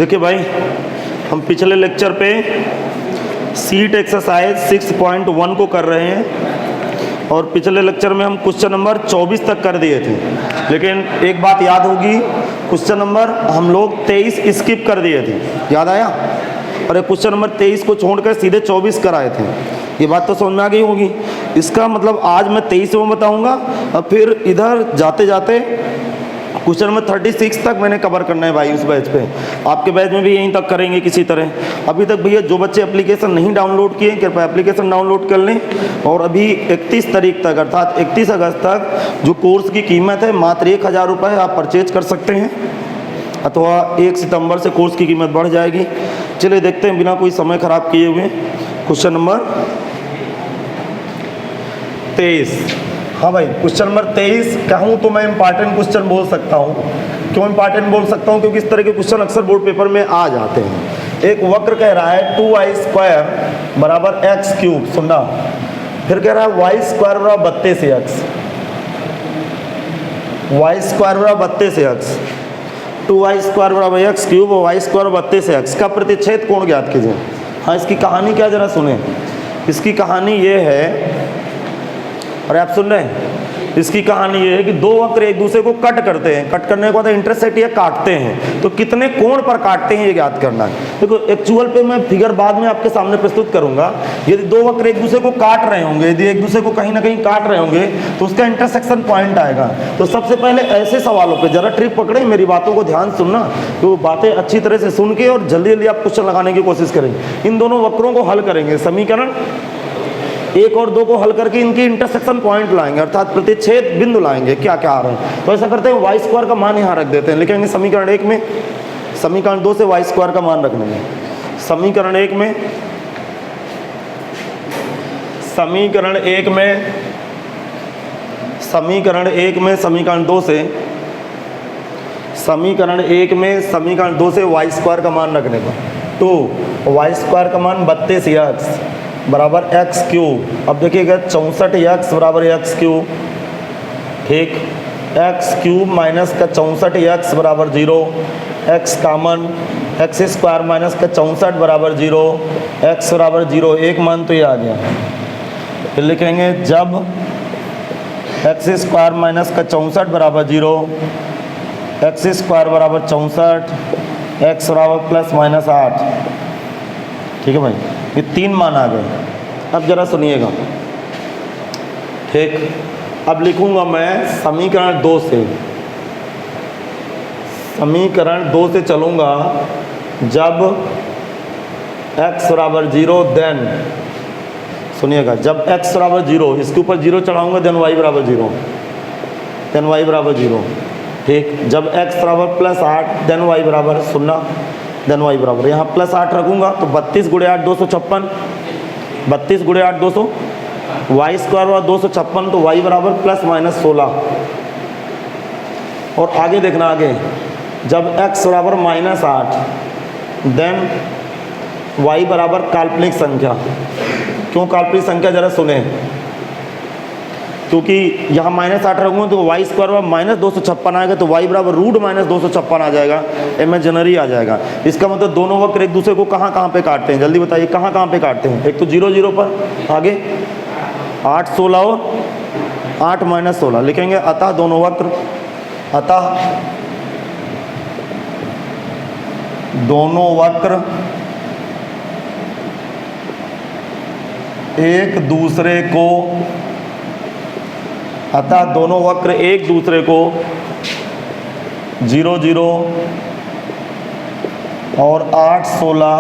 देखिए भाई, हम पिछले लेक्चर पे सीट एक्सरसाइज 6.1 को कर रहे हैं और पिछले लेक्चर में हम क्वेश्चन नंबर 24 तक कर दिए थे। लेकिन एक बात याद होगी, क्वेश्चन नंबर हम लोग 23 स्किप कर दिए थे, याद आया? और क्वेश्चन नंबर 23 को छोड़कर सीधे 24 कराए थे। ये बात तो समझ में आ गई होगी। इसका मतलब आज मैं 23 में बताऊंगा और फिर इधर जाते जाते क्वेश्चन नंबर 36 तक मैंने कवर करना है भाई उस बैच पे। आपके बैच में भी यहीं तक करेंगे किसी तरह। अभी तक भैया जो बच्चे एप्लीकेशन नहीं डाउनलोड किए कृपया एप्लीकेशन डाउनलोड कर लें। और अभी 31 तारीख तक अर्थात 31 अगस्त तक जो कोर्स की कीमत है मात्र 1000 रुपये आप परचेज कर सकते हैं, अथवा 1 सितंबर से कोर्स की कीमत बढ़ जाएगी। चलिए देखते हैं बिना कोई समय खराब किए हुए क्वेश्चन नंबर 23। हाँ भाई, क्वेश्चन नंबर 23 कहूँ तो मैं इंपॉर्टेंट क्वेश्चन बोल सकता हूँ। क्यों इंपॉर्टेंट बोल सकता हूँ? क्योंकि इस तरह के क्वेश्चन अक्सर बोर्ड पेपर में आ जाते हैं। एक वक्र कह रहा है 2y² बराबर x³ सुनना, फिर कह रहा है y² बराबर 32x, y² बराबर 32x, 2y² बराबर x³ और y² बराबर 32x का प्रतिच्छेद कोण ज्ञात कीजिए। हाँ, इसकी कहानी क्या जरा सुने। इसकी कहानी ये है, अरे आप सुन रहे हैं? इसकी कहानी ये है कि दो वक्र एक दूसरे को कट करते हैं, कट करने के बाद इंटरसेक्ट या काटते हैं, तो कितने कोण पर काटते हैं ये ज्ञात करना है। देखो एक्चुअल पे मैं फिगर बाद में आपके सामने प्रस्तुत करूंगा। यदि दो वक्र एक दूसरे को काट रहे होंगे, यदि एक दूसरे को कहीं ना कहीं काट रहे होंगे तो उसका इंटरसेक्शन पॉइंट आएगा। तो सबसे पहले ऐसे सवालों पर जरा ट्रिक पकड़े, मेरी बातों को ध्यान सुनना, तो बातें अच्छी तरह से सुन के और जल्दी जल्दी आप क्वेश्चन लगाने की कोशिश करेंगे। इन दोनों वक्रों को हल करेंगे, समीकरण 1 और 2 को हल करके इनकी इंटरसेक्शन पॉइंट लाएंगे, अर्थात प्रतिच्छेद बिंदु लाएंगे। क्या क्या आ रहे हैं तो ऐसा करते हैं, y² का मान यहाँ रख देते हैं। लिखेंगे समीकरण 1 में, समीकरण 2 से y² का मान रख लेंगे। समीकरण 1 में, समीकरण 1 में, समीकरण 1 में, समीकरण 2 से, समीकरण 1 में, समीकरण 2 से y² का मान रखने का। तो y² का मान 32x बराबर x³ अब देखिएगा 64x बराबर x³ ठीक, x³ माइनस का 64x बराबर 0, x कामन, x² माइनस का 64 बराबर 0, x बराबर 0, एक मान तो ये आ गया। फिर लिखेंगे जब x² माइनस का 64 बराबर 0, x² बराबर 64, x बराबर प्लस माइनस 8। ठीक है भाई, ये 3 मान आ गए। अब जरा सुनिएगा ठीक। अब लिखूंगा मैं समीकरण 2 से, समीकरण 2 से चलूंगा। जब x बराबर 0 देन, सुनिएगा, जब x बराबर 0, इसके ऊपर 0 चढ़ाऊंगा देन y बराबर 0, देन y बराबर 0 ठीक। जब x बराबर प्लस 8 देन y बराबर, सुनना, देन y बराबर, यहाँ प्लस 8 रखूंगा तो 32 × 8 256, 32 × 8 200, y² बराबर 256, तो y बराबर प्लस माइनस 16। और आगे देखना, आगे जब x बराबर माइनस 8 देन y बराबर काल्पनिक संख्या। क्यों काल्पनिक संख्या जरा सुने, क्योंकि यहाँ माइनस 8 रखूँगा तो y² बराबर माइनस 256 आएगा, तो y बराबर रूट माइनस 256 आ जाएगा, इमेजिनरी आ जाएगा। इसका मतलब दोनों वक्र एक दूसरे को कहाँ कहाँ पे काटते हैं, जल्दी बताइए कहाँ कहाँ पे काटते हैं। एक तो 0 0 पर, आगे 8 16 और 8 माइनस 16 लिखेंगे। अतः दोनों वक्र, अतः दोनों वक्र एक दूसरे को, अतः दोनों वक्र एक दूसरे को 0 0 और 8 16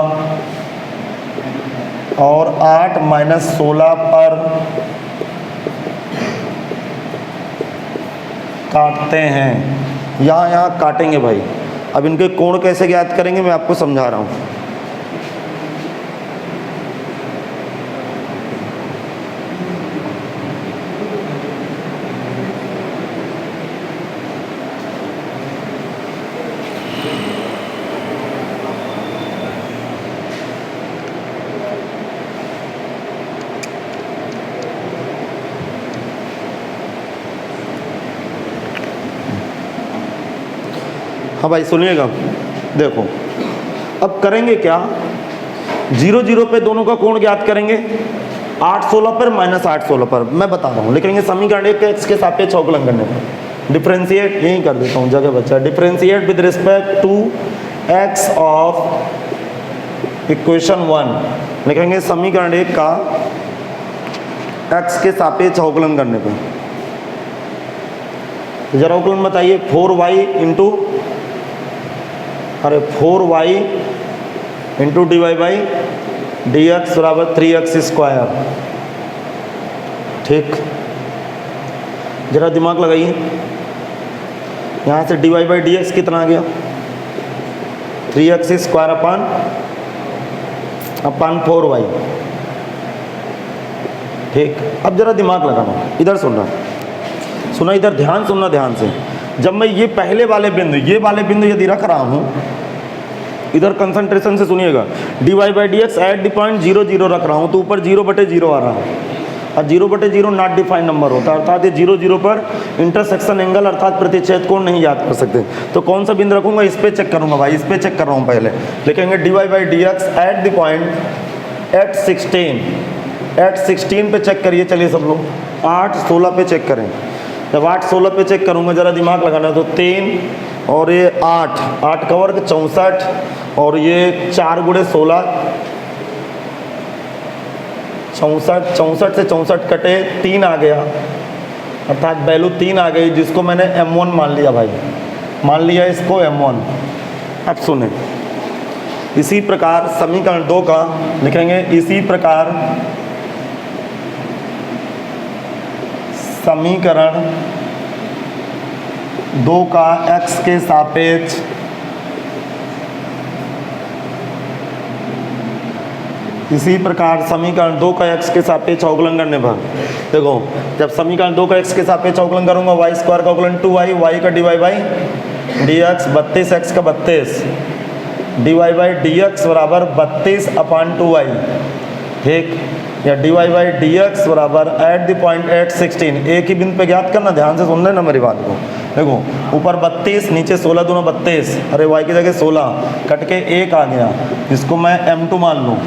और 8 माइनस 16 पर काटते हैं। यहाँ काटेंगे भाई। अब इनके कोण कैसे ज्ञात करेंगे मैं आपको समझा रहा हूँ। हाँ भाई सुनिएगा, देखो अब करेंगे क्या, 0 0 पे दोनों का कोण ज्ञात करेंगे, 8 16 पर माइनस 8 16 पर। मैं बता रहा हूँ, लिखेंगे समीकरण एक एक्स के सापेक्ष अवकलन करने पर। डिफ्रेंशिएट यही कर देता हूँ, जगह बच्चा। Differentiate with respect to x of equation 1, लिखेंगे समीकरण एक का एक्स के सापेक्ष अवकलन करने पर। जरा अवकलन बताइए, 4y into 4y into d y by D x बराबर 3x स्क्वायर। ठीक, जरा दिमाग लगाइए, यहाँ से d y by D x कितना आ गया, 3x स्क्वायर अपन 4y। ठीक, अब जरा दिमाग लगाना, इधर सुनना, इधर ध्यान सुनना ध्यान से। जब मैं ये पहले वाले बिंदु, ये वाले बिंदु यदि रख रहा हूँ, इधर कंसंट्रेशन से सुनिएगा, d y by D x at the point 0 0 रख रहा हूँ, तो ऊपर 0/0 आ रहा है, और 0/0 नॉट डिफाइंड नंबर होता है, अर्थात ये 0 0 पर इंटरसेक्शन एंगल अर्थात प्रतिच्छेद कोण नहीं याद कर सकते। तो कौन सा बिंदु रखूंगा, इस पे चेक करूंगा भाई, इस पे चेक कर रहा हूँ पहले। लिखेंगे d y by D x at the point at 16 पे चेक करिए। चलिए सब लोग 8 16 पे चेक करें। जब 8 16 पे चेक करूंगा, जरा दिमाग लगाना, तो 3 और ये 8 का वर्ग 64, और ये 4 गुणे 16 64 से 64 कटे 3 आ गया, अर्थात वैल्यू 3 आ गई, जिसको मैंने m1 मान लिया भाई, मान लिया इसको m1। अब सुने, इसी प्रकार समीकरण 2 का लिखेंगे, इसी प्रकार समीकरण 2 का x के सापेक्ष इसी प्रकार समीकरण 2 का x के सापेक्ष अवकलन करने पर, देखो जब समीकरण 2 का x के सापेक्ष अवकलन करूंगा, y स्क्वायर का अवकलन 2y, y का d y by D x 32x का 32, d y by D x बराबर 32/2y। ठीक, या d y by D x बराबर एट द पॉइंट एट 16, एक ही बिंदु पे ज्ञात करना, ध्यान से सुन लेना मेरी बात को। देखो ऊपर 32, नीचे 16 दूना 32, अरे y की जगह 16 कट के 1 आ गया, इसको मैं m2 मान लूँ।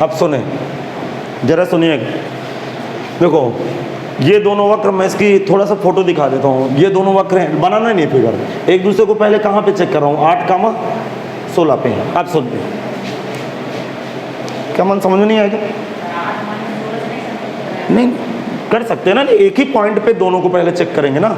अब सुने, जरा सुनिएगा, देखो ये दोनों वक्र, मैं इसकी थोड़ा सा फोटो दिखा देता हूँ। ये दोनों वक्र हैं, बनाना नहीं फिगर, एक दूसरे को पहले कहाँ पे चेक कर रहा हूँ, 8,16 पे। अब सुनिए, क्या मन समझ में नहीं आएगा? नहीं कर सकते ना, एक ही पॉइंट पे दोनों को पहले चेक करेंगे ना।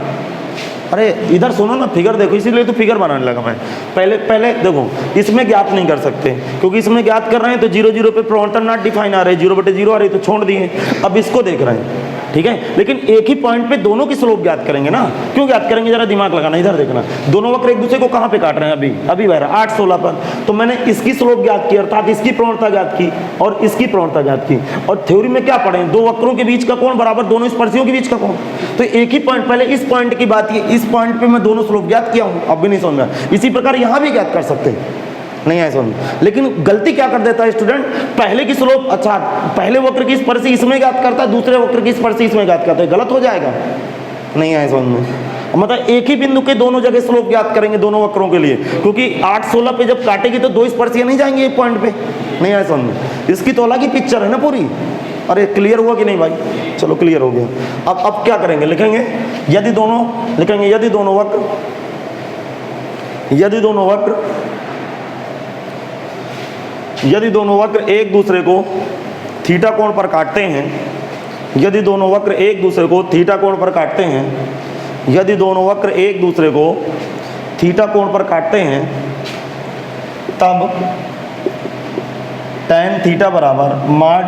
अरे इधर सुनो ना, फिगर देखो, इसीलिए तो फिगर बनाने लगा मैं। पहले देखो, इसमें ज्ञात नहीं कर सकते, क्योंकि इसमें ज्ञात कर रहे हैं तो 0 0 पे प्रवणता नॉट डिफाइन आ रहे हैं, 0/0 आ रही, तो छोड़ दिए। अब इसको देख रहे हैं, ठीक है, लेकिन एक ही पॉइंट पे दोनों की स्लोप ज्ञात करेंगे ना। क्यों ज्ञात करेंगे, जरा दिमाग लगाना, इधर देखना, दोनों वक्र एक दूसरे को कहाँ पे काट रहे हैं, अभी बह रहा 8 16 पर, तो मैंने इसकी स्लोप ज्ञात की, अर्थात इसकी प्रवणता ज्ञात की और इसकी प्रवणता ज्ञात की। और थ्योरी में क्या पढ़े, दो वक्रों के बीच का कोण बराबर दोनों स्पर्शियों के बीच का कोण। तो एक ही पॉइंट, पहले इस पॉइंट की बात की, इस पॉइंट पे मैं दोनों स्लोप ज्ञात किया हूँ, अब भी नहीं समझ में। इसी प्रकार यहाँ भी ज्ञात कर सकते हैं, नहीं है समझ। लेकिन गलती क्या कर देता है स्टूडेंट, पहले की स्लोप, अच्छा पहले वक्र की स्पर्शी इसमें ज्ञात करता है, दूसरे वक्र की स्पर्शी इसमें ज्ञात करता है, गलत हो जाएगा, नहीं है समझ में। मतलब एक ही बिंदु के दोनों जगह स्लोप ज्ञात करेंगे दोनों वक्रों के लिए, क्योंकि 8 16 पे जब काटेगी तो दो स्पर्शियां नहीं जाएंगी एक पॉइंट पे, नहीं है समझ में। इसकी तो अलग ही पिक्चर है ना पूरी। अरे क्लियर हुआ कि नहीं भाई? चलो क्लियर हो गया। अब क्या करेंगे, लिखेंगे यदि दोनों, लिखेंगे यदि दोनों वक्र एक दूसरे को थीटा कोण पर काटते हैं, यदि दोनों वक्र एक दूसरे को थीटा कोण पर काटते हैं, यदि दोनों वक्र एक दूसरे को थीटा कोण पर काटते हैं, तब tan थीटा बराबर माड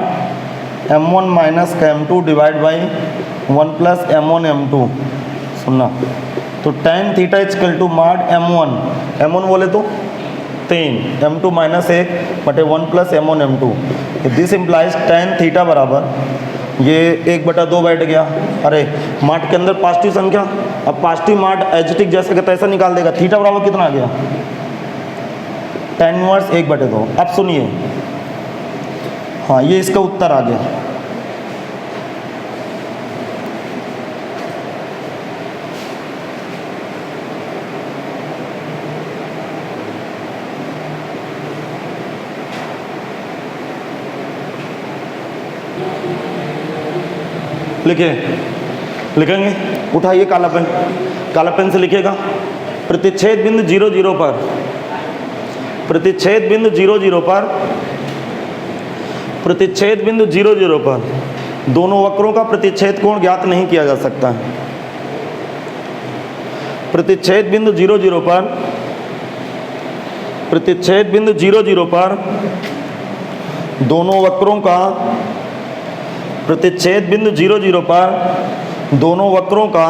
m1 minus m2 divide by 1 plus m1 m2। सुनना, तो tan थीटा इक्वल टू माड m1 बोले तो 3, m2 माइनस 1 बटे 1 plus m1 m2। This implies tan theta बराबर, ये 1/2 बैठ गया, अरे माड के अंदर पॉजिटिव संख्या, अब पॉजिटिव माड एजिटिक जैसे का तैसा निकाल देगा। थीटा बराबर कितना आ गया, tan इनवर्स 1/2। अब सुनिए, हाँ ये इसका उत्तर आ गया। लिखिए, लिखेंगे, उठाइए काला पेन से लिखिएगा। प्रतिच्छेद बिंदु 0 0 पर, प्रतिच्छेद बिंदु 0 0 पर, प्रतिच्छेद बिंदु 0 0 पर दोनों वक्रों का प्रतिच्छेद कोण ज्ञात नहीं किया जा सकता है। प्रतिच्छेद बिंदु 0 0 पर, प्रतिच्छेद बिंदु 0 0 पर दोनों वक्रों का, प्रतिच्छेद बिंदु 0 0 पर दोनों वक्रों का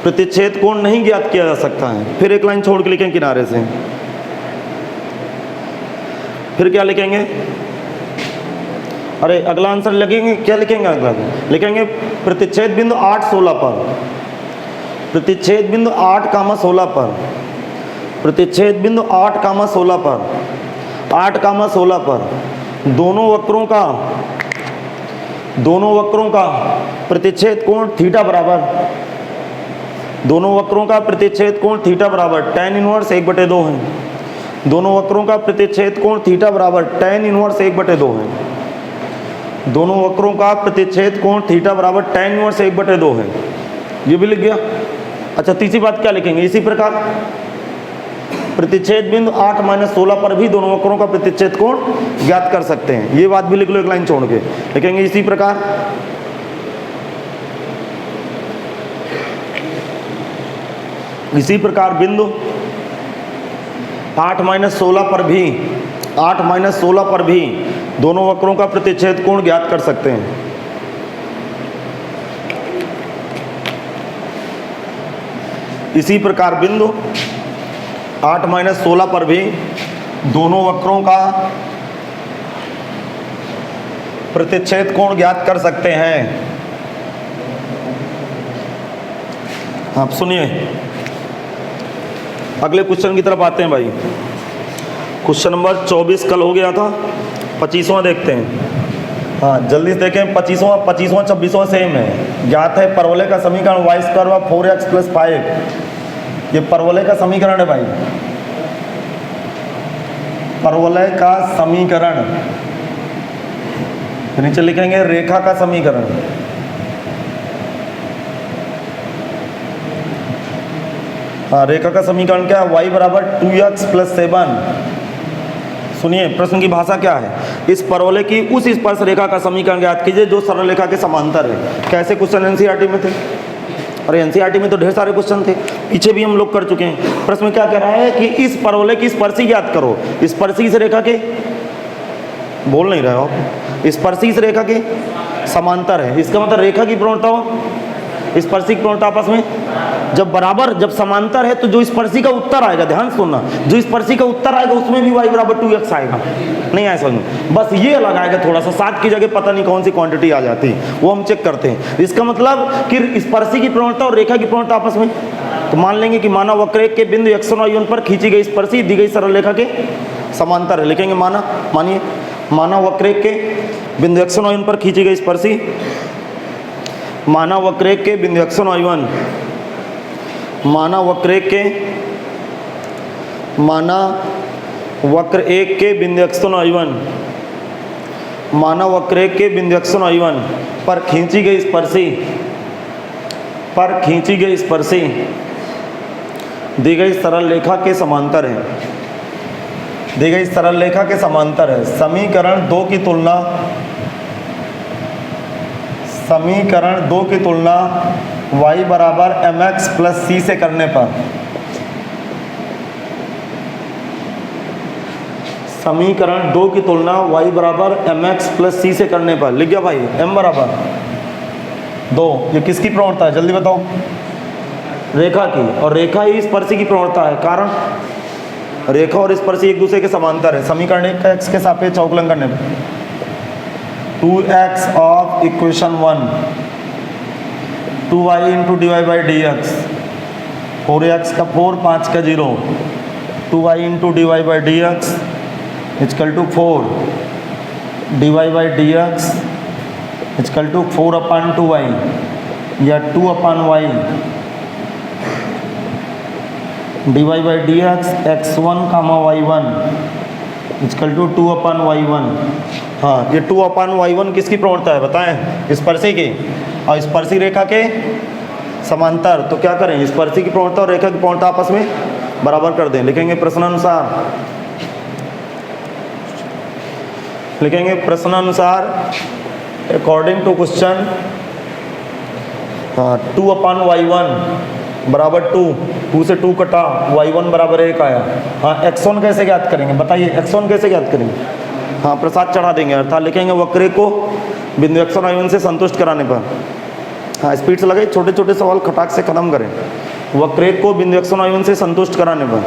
प्रतिच्छेद कोण नहीं ज्ञात किया जा सकता है। फिर एक लाइन छोड़ के लिखें किनारे से, फिर क्या लिखेंगे? अरे अगला आंसर लिखेंगे, क्या लिखेंगे? अगला लिखेंगे प्रतिच्छेद बिंदु 8 16 पर, प्रतिच्छेद बिंदु 8 कामा 16 पर, प्रतिच्छेद बिंदु 8 कामा 16 पर, 8 कामा 16 पर दोनों वक्रों का प्रतिच्छेद कोण थीटा बराबर, दोनों वक्रों का प्रतिच्छेद कोण थीटा बराबर tan इनवर्स 1/2 है। दोनों वक्रों का प्रतिच्छेद कोण थीटा बराबर tan इनवर्स 1/2 है। दोनों वक्रों का प्रतिच्छेद कोण थीटा बराबर tan इनवर्स 1/2 है। ये भी लिख गया। अच्छा, तीसरी बात क्या लिखेंगे? इसी प्रकार प्रतिच्छेद बिंदु 8 - 16 पर भी दोनों वक्रों का प्रतिच्छेद कोण ज्ञात कर सकते हैं। ये बात भी लिख लो एक लाइन छोड़ के। लिखेंगे इसी प्रकार बिंदु 8 - 16 पर भी, 8 - 16 पर भी दोनों वक्रों का प्रतिच्छेद कोण ज्ञात कर सकते हैं। इसी प्रकार बिंदु 8 - 16 पर भी दोनों वक्रों का प्रतिच्छेद कोण ज्ञात कर सकते हैं। आप सुनिए, अगले क्वेश्चन की तरफ आते हैं भाई। क्वेश्चन नंबर 24 कल हो गया था, 25वां देखते हैं। हाँ जल्दी से देखें, 25वां 26वां सेम है। ज्ञात है परवलय का समीकरण y² 4x + 5। ये परवलय का समीकरण है भाई, परवलय का समीकरण। नीचे लिखेंगे रेखा का समीकरण। हाँ, रेखा का समीकरण क्या है? y बराबर 2x + 7। सुनिए प्रश्न की भाषा क्या है? इस परवलय की उस स्पर्श रेखा का समीकरण ज्ञात कीजिए जो सरल रेखा के समांतर है। कैसे क्वेश्चन एनसीईआरटी में थे? अरे एनसीईआरटी में तो ढेर सारे क्वेश्चन थे, पीछे भी हम लोग कर चुके हैं। प्रश्न में क्या कह रहा है कि इस परवलय की स्पर्शी ज्ञात करो। स्पर्शी इस रेखा के, बोल नहीं रहे हो, स्पर्शी इस रेखा के समांतर है। इसका मतलब रेखा की प्रवणता हो, स्पर्शी की प्रवणता आपस में जब बराबर, जब समांतर है तो जो स्पर्शी का उत्तर आएगा, ध्यान सुनना, जो स्पर्शी का उत्तर आएगा उसमें भी y बराबर 2x आएगा। नहीं आया समझ में? बस ये अलग आएगा थोड़ा सा, 7 की जगह पता नहीं कौन सी क्वांटिटी आ जाती है, वो हम चेक करते हैं। इसका मतलब कि स्पर्शी की प्रवणता और रेखा की प्रवणता आपस में, तो मान लेंगे कि माना वक्ररेखा के बिंदु x1 y1 पर खींची गई स्पर्शी दी गई सरल रेखा के समांतर है। लिखेंगे माना वक्ररेखा के बिंदु x1 y1 पर खींची गई स्पर्शी, माना वक्ररेखा के बिंदु x1 y1, माना वक्र 1 के बिंदु x1 y1, माना वक्र 1 के बिंदु x1 y1 पर खींची गई स्पर्शी दी गई सरल रेखा के समांतर है, दी गई सरल रेखा के समांतर है। समीकरण 2 की तुलना y बराबर mx + c से करने पर, समीकरण 2 की तुलना y बराबर mx + c से करने पर, लिख गया भाई m बराबर 2। ये किसकी प्रवणता है जल्दी बताओ? रेखा की, और रेखा ही स्पर्शी की प्रवणता है। कारण रेखा और स्पर्शी एक दूसरे के समांतर है। समीकरण 1 का x के सापेक्ष अवकलन करने पर 2x of equation 1 2y × dy/dx, 4x का 4 5 का 0, 2y × dy/dx = 4, dy/dx = 4/2y या 2/y, dy/dx x1, y1 = 2/y1। हाँ, ये 2/y1 किसकी प्रवणता है बताएं? स्पर्शी की। और स्पर्शी रेखा के समांतर, तो क्या करें, स्पर्शी की प्रवणता और रेखा की प्रवणता आपस में बराबर कर दें। लिखेंगे प्रश्नानुसार, लिखेंगे प्रश्नानुसार अकॉर्डिंग टू क्वेश्चन 2/y1 बराबर 2 से 2 कटा, y1 बराबर 1 आया। हाँ, x1 कैसे ज्ञात करेंगे बताइए, x1 कैसे ज्ञात करेंगे? हाँ, प्रसाद चढ़ा देंगे, अर्थात लिखेंगे वक्र को बिंदु x1 y1 से संतुष्ट कराने पर। हाँ, स्पीड से लगाइए, छोटे छोटे सवाल खटाक से खत्म करें। वक्र को बिंदु x1 y1 से संतुष्ट कराने पर,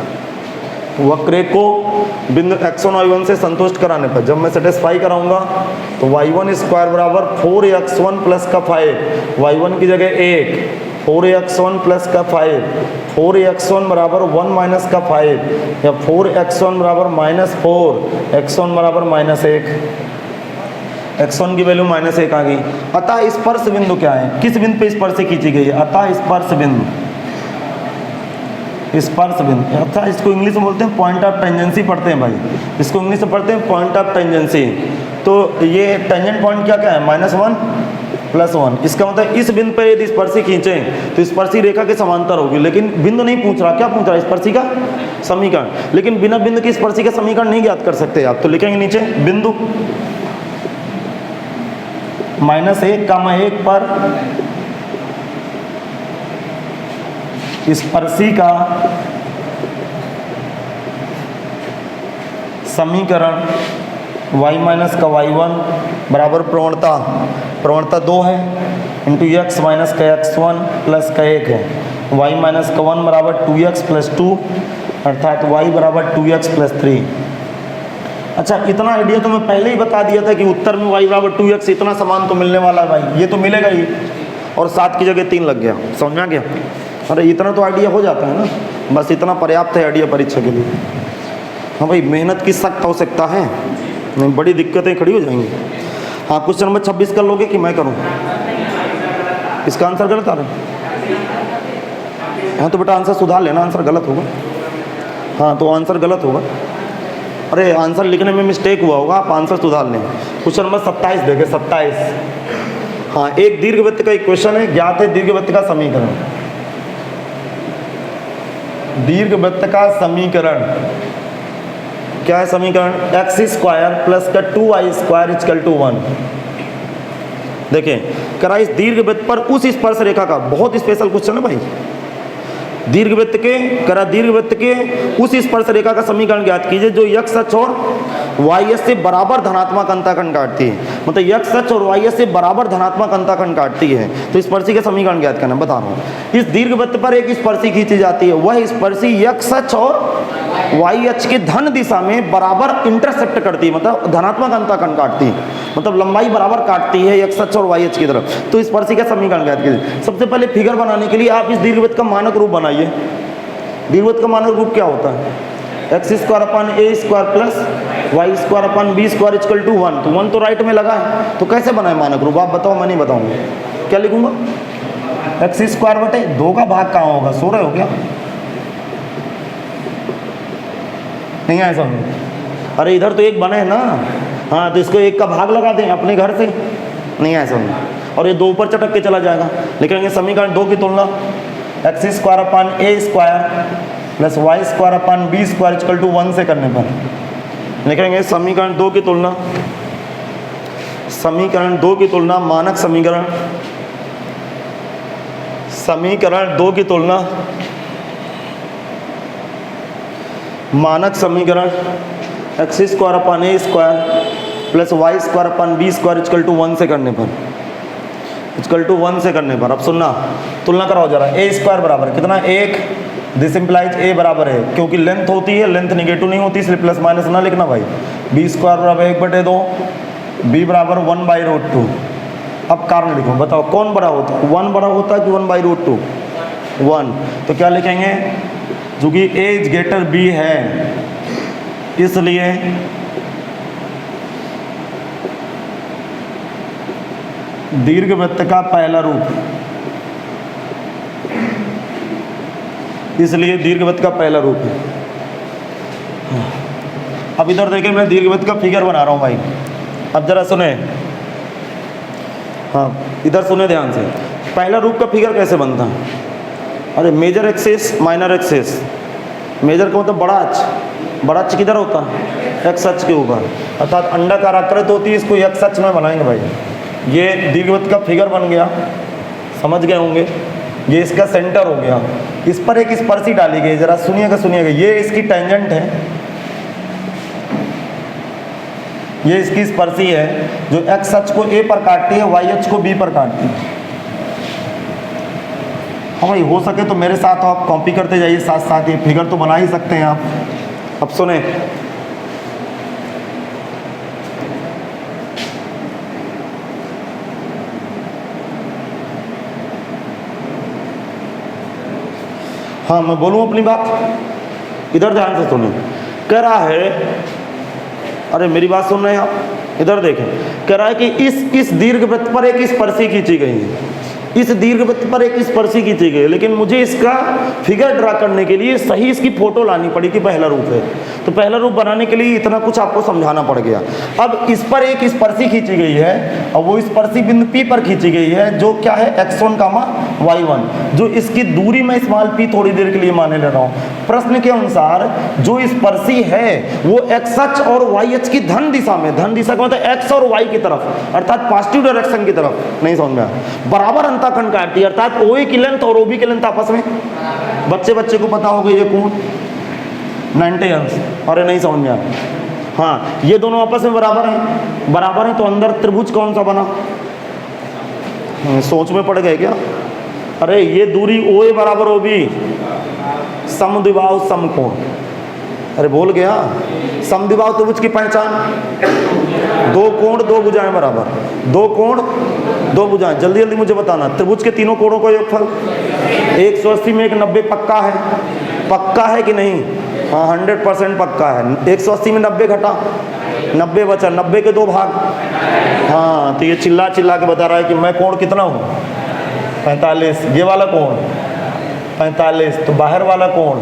वक्र को बिंदु x1 y1 से संतुष्ट कराने पर जब मैं सेटिस्फाई कराऊंगा तो y1 स्क्वायर बराबर 4x1 प्लस का 5, y1 की जगह 1, 4x1 प्लस का 5, 4x1 बराबर 1 माइनस का 5, या 4x1 बराबर -4, x1 बराबर -1, x1 की वैल्यू -1 आ गई। अतः स्पर्श बिंदु क्या है, किस बिंदु पे स्पर्श खींची गई है? अतः स्पर्श बिंदु, स्पर्श बिंदु, अच्छा इसको इंग्लिश में बोलते हैं पॉइंट ऑफ टेंजेंसी पढ़ते हैं भाई, इसको इंग्लिश में पढ़ते हैं पॉइंट ऑफ टेंजेंसी। तो ये टेंजेंट पॉइंट क्या क्या है, -1 +1। इसका मतलब इस बिंदु पर यदि स्पर्शी खींचें तो स्पर्शी रेखा के समांतर होगी, लेकिन बिंदु नहीं पूछ रहा, क्या पूछ रहा है, स्पर्शी का समीकरण। लेकिन बिना बिंदु की स्पर्शी का समीकरण नहीं ज्ञात कर सकते आप, तो लिखेंगे नीचे बिंदु -1, 1 पर स्पर्शी का समीकरण y माइनस का y1 बराबर प्रवणता 2 है इंटू x माइनस का x1 प्लस का 1 है, y माइनस का 1 बराबर 2x प्लस 2, अर्थात y बराबर 2x प्लस 3। अच्छा, इतना आइडिया तो मैं पहले ही बता दिया था कि उत्तर में y बराबर 2x इतना समान तो मिलने वाला है भाई, ये तो मिलेगा ही, और 7 की जगह 3 लग गया, समझ में आ गया। अरे इतना तो आइडिया हो जाता है ना, बस इतना पर्याप्त है आइडिया परीक्षा के लिए। हाँ भाई, मेहनत की सख्त आवश्यकता है, नहीं बड़ी दिक्कतें खड़ी हो जाएंगी। हाँ, क्वेश्चन नंबर 26 कर लोगे कि मैं करूँ? इसका आंसर गलत आ रहा है। हाँ तो बेटा आंसर सुधार लेना, आंसर गलत होगा। हाँ तो आंसर गलत होगा, अरे आंसर लिखने में मिस्टेक हुआ होगा, आप आंसर सुधार लें। क्वेश्चन नंबर 27 देखें, 27। हाँ, एक दीर्घवृत्त का एक क्वेश्चन है, ज्ञात है दीर्घवृत्त का समीकरण। दीर्घवृत्त का समीकरण क्या है? समीकरण x² प्लस का 2y² इक्वल टू 1। देखिए, करा इस दीर्घवृत्त पर उस स्पर्श रेखा का, बहुत स्पेशल क्वेश्चन है भाई, दीर्घवृत्त के उस स्पर्श रेखा का समीकरण ज्ञात कीजिए जो x अक्ष और y से बराबर धनात्मक अंतःखंड काटती है। मतलब x अक्ष और y से बराबर धनात्मक अंतःखंड काटती है, तो स्पर्शी का समीकरण ज्ञात करना बता रहा हूँ। इस दीर्घवृत्त पर एक स्पर्शी खींची जाती है, वह स्पर्शी x अक्ष और y अक्ष के धन दिशा में बराबर इंटरसेप्ट करती है, मतलब धनात्मक अंतःखंड काटती है, मतलब लंबाई बराबर काटती है x अक्ष और y अक्ष की तरफ। तो स्पर्शी का समीकरण ज्ञात कीजिए। सबसे पहले फिगर बनाने के लिए आप इस दीर्घवृत्त का मानक रूप बनाइए। दीर्घवृत्त का मानक रूप क्या होता है? x² plus y² b² equal to 1। तो 1 तो राइट में लगा है, तो कैसे बनाए मानक रूप? आप बताओ, मैं नहीं बताऊंगा। क्या लिखूंगा? x² बटे 2 का भाग कहाँ होगा? सो रहे हो क्या? नहीं आए समझ? अरे इधर तो एक बने है ना। हाँ तो इसको 1 का भाग लगा दें अपने घर से। नहीं आए समझ? और ये 2 ऊपर चटक के चला जाएगा। लिखेंगे समीकरण 2 की तुलना x² plus y² b² equal to 1 से करने पर लिखेंगे समीकरण 2 की तुलना, समीकरण 2 की तुलना मानक समीकरण, समीकरण 2 की तुलना मानक समीकरण x² plus y² b² equal to 1 से करने पर, इक्वल टू 1 से करने पर। अब सुनना, तुलना कराओ जरा। a² बराबर कितना? 1। दिस इम्प्लाइज a बराबर है, क्योंकि लेंथ होती है, लेंथ निगेटिव नहीं होती, इसलिए प्लस माइनस ना लिखना भाई। b² बराबर 1/2, b बराबर 1/√2। अब कारण लिखो, बताओ कौन बड़ा होता है? 1 बड़ा होता है कि 1/√2? 1। तो क्या लिखेंगे? चूंकि a इज ग्रेटर b है, इसलिए दीर्घवृत्त का पहला रूप, इसलिए दीर्घवृत्त का पहला रूप है। अब इधर देखिए, मैं दीर्घवृत्त का फिगर बना रहा हूं भाई। अब जरा सुने, हाँ इधर सुने ध्यान से, पहला रूप का फिगर कैसे बनता है? अरे major axis minor axis, major का मतलब बड़ा अक्ष किधर होता है? एक्स अक्ष के ऊपर, अर्थात अंडाकार आकृति होती है, इसको एक्स अक्ष में बनाएंगे भाई। ये दीर्घवृत्त का फिगर बन गया, समझ गए होंगे। ये इसका सेंटर हो गया, इस पर एक स्पर्शी डाली गई, जरा सुनिएगा, ये इसकी टेंजेंट है, ये इसकी स्पर्शी है जो एक्स अक्ष को ए पर काटती है, वाई अक्ष को बी पर काटती है। हाँ भाई, हो सके तो मेरे साथ आप कॉपी करते जाइए, साथ साथ ये फिगर तो बना ही सकते हैं आप। अब सुने, हाँ मैं बोलूँ अपनी बात, इधर ध्यान से सुने। कह रहा है, अरे मेरी बात सुन रहे हैं आप, इधर देखें। कह रहा है कि इस दीर्घवृत्त पर एक स्पर्शी खींची गई है, इस दीर्घवृत्त पर एक स्पर्शी खींची गई है, लेकिन मुझे इसका फिगर ड्रा करने के लिए सही इसकी फोटो लानी पड़ी कि पहला रूप है। तो पहला रूप बनाने के लिए इतना कुछ आपको समझाना पड़ गया। अब इस पर एक स्पर्शी खींची गई है, और वो स्पर्शी बिंदु P पर खींची गई है, जो क्या है x1, y1, जो इसकी दूरी मैं स्मॉल p थोड़ी देर के लिए माने ले रहा हूँ। प्रश्न के अनुसार जो स्पर्शी है वो x अक्ष और y अक्ष की धन दिशा में, धन दिशा का मतलब x और y की तरफ, अर्थात पॉजिटिव डायरेक्शन की तरफ, नहीं समझ में आया, बराबर अंतःखंड काटती है, अर्थात OA की लेंथ और OB की लेंथ आपस में, बच्चे को पता होगा ये कोण 90 अंश। अरे नहीं समझ में आया, हाँ ये दोनों आपस में बराबर हैं, तो अंदर त्रिभुज कौन सा बना? सोच में पड़ गए क्या? अरे ये दूरी OA बराबर OB, समद्विबाहु समकोण। अरे बोल गया, समद्विबाहु त्रिभुज की पहचान, दो कोण दो भुजाएं बराबर, दो कोण दो भुजाएं। जल्दी मुझे बताना, त्रिभुज के तीनों कोणों का योगफल 180 में एक 90 पक्का है कि नहीं? हाँ 100% पक्का है। 180 में 90 घटा, 90 बचा, 90 के 2 भाग। हाँ तो ये चिल्ला के बता रहा है कि मैं कोण कितना हूँ? 45। ये वाला कोण 45, तो बाहर वाला कोण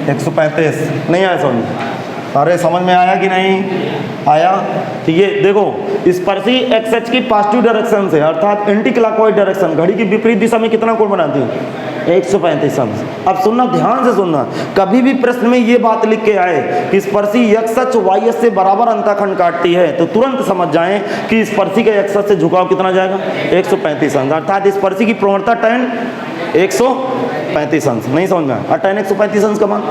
135। नहीं आया समझ? अरे समझ में आया कि नहीं आया? तो ये देखो, स्पर्शी एक्स अक्ष की पॉजिटिव डायरेक्शन से, अर्थात एंटी क्लॉकवाइज डायरेक्शन, घड़ी की विपरीत दिशा में कितना कोण बनाती है? 135 अंश। अब सुनना, ध्यान से सुनना, कभी भी प्रश्न में ये बात लिख के आए कि स्पर्शी एक्स अक्ष वाई अक्ष से बराबर अंतःखंड काटती है, तो तुरंत समझ जाएं कि स्पर्शी के एक्स अक्ष से झुकाव कितना जाएगा? 135 अंश, अर्थात स्पर्शी की प्रवणता tan 135 अंश। नहीं समझ में आया? tan 135 अंश का मान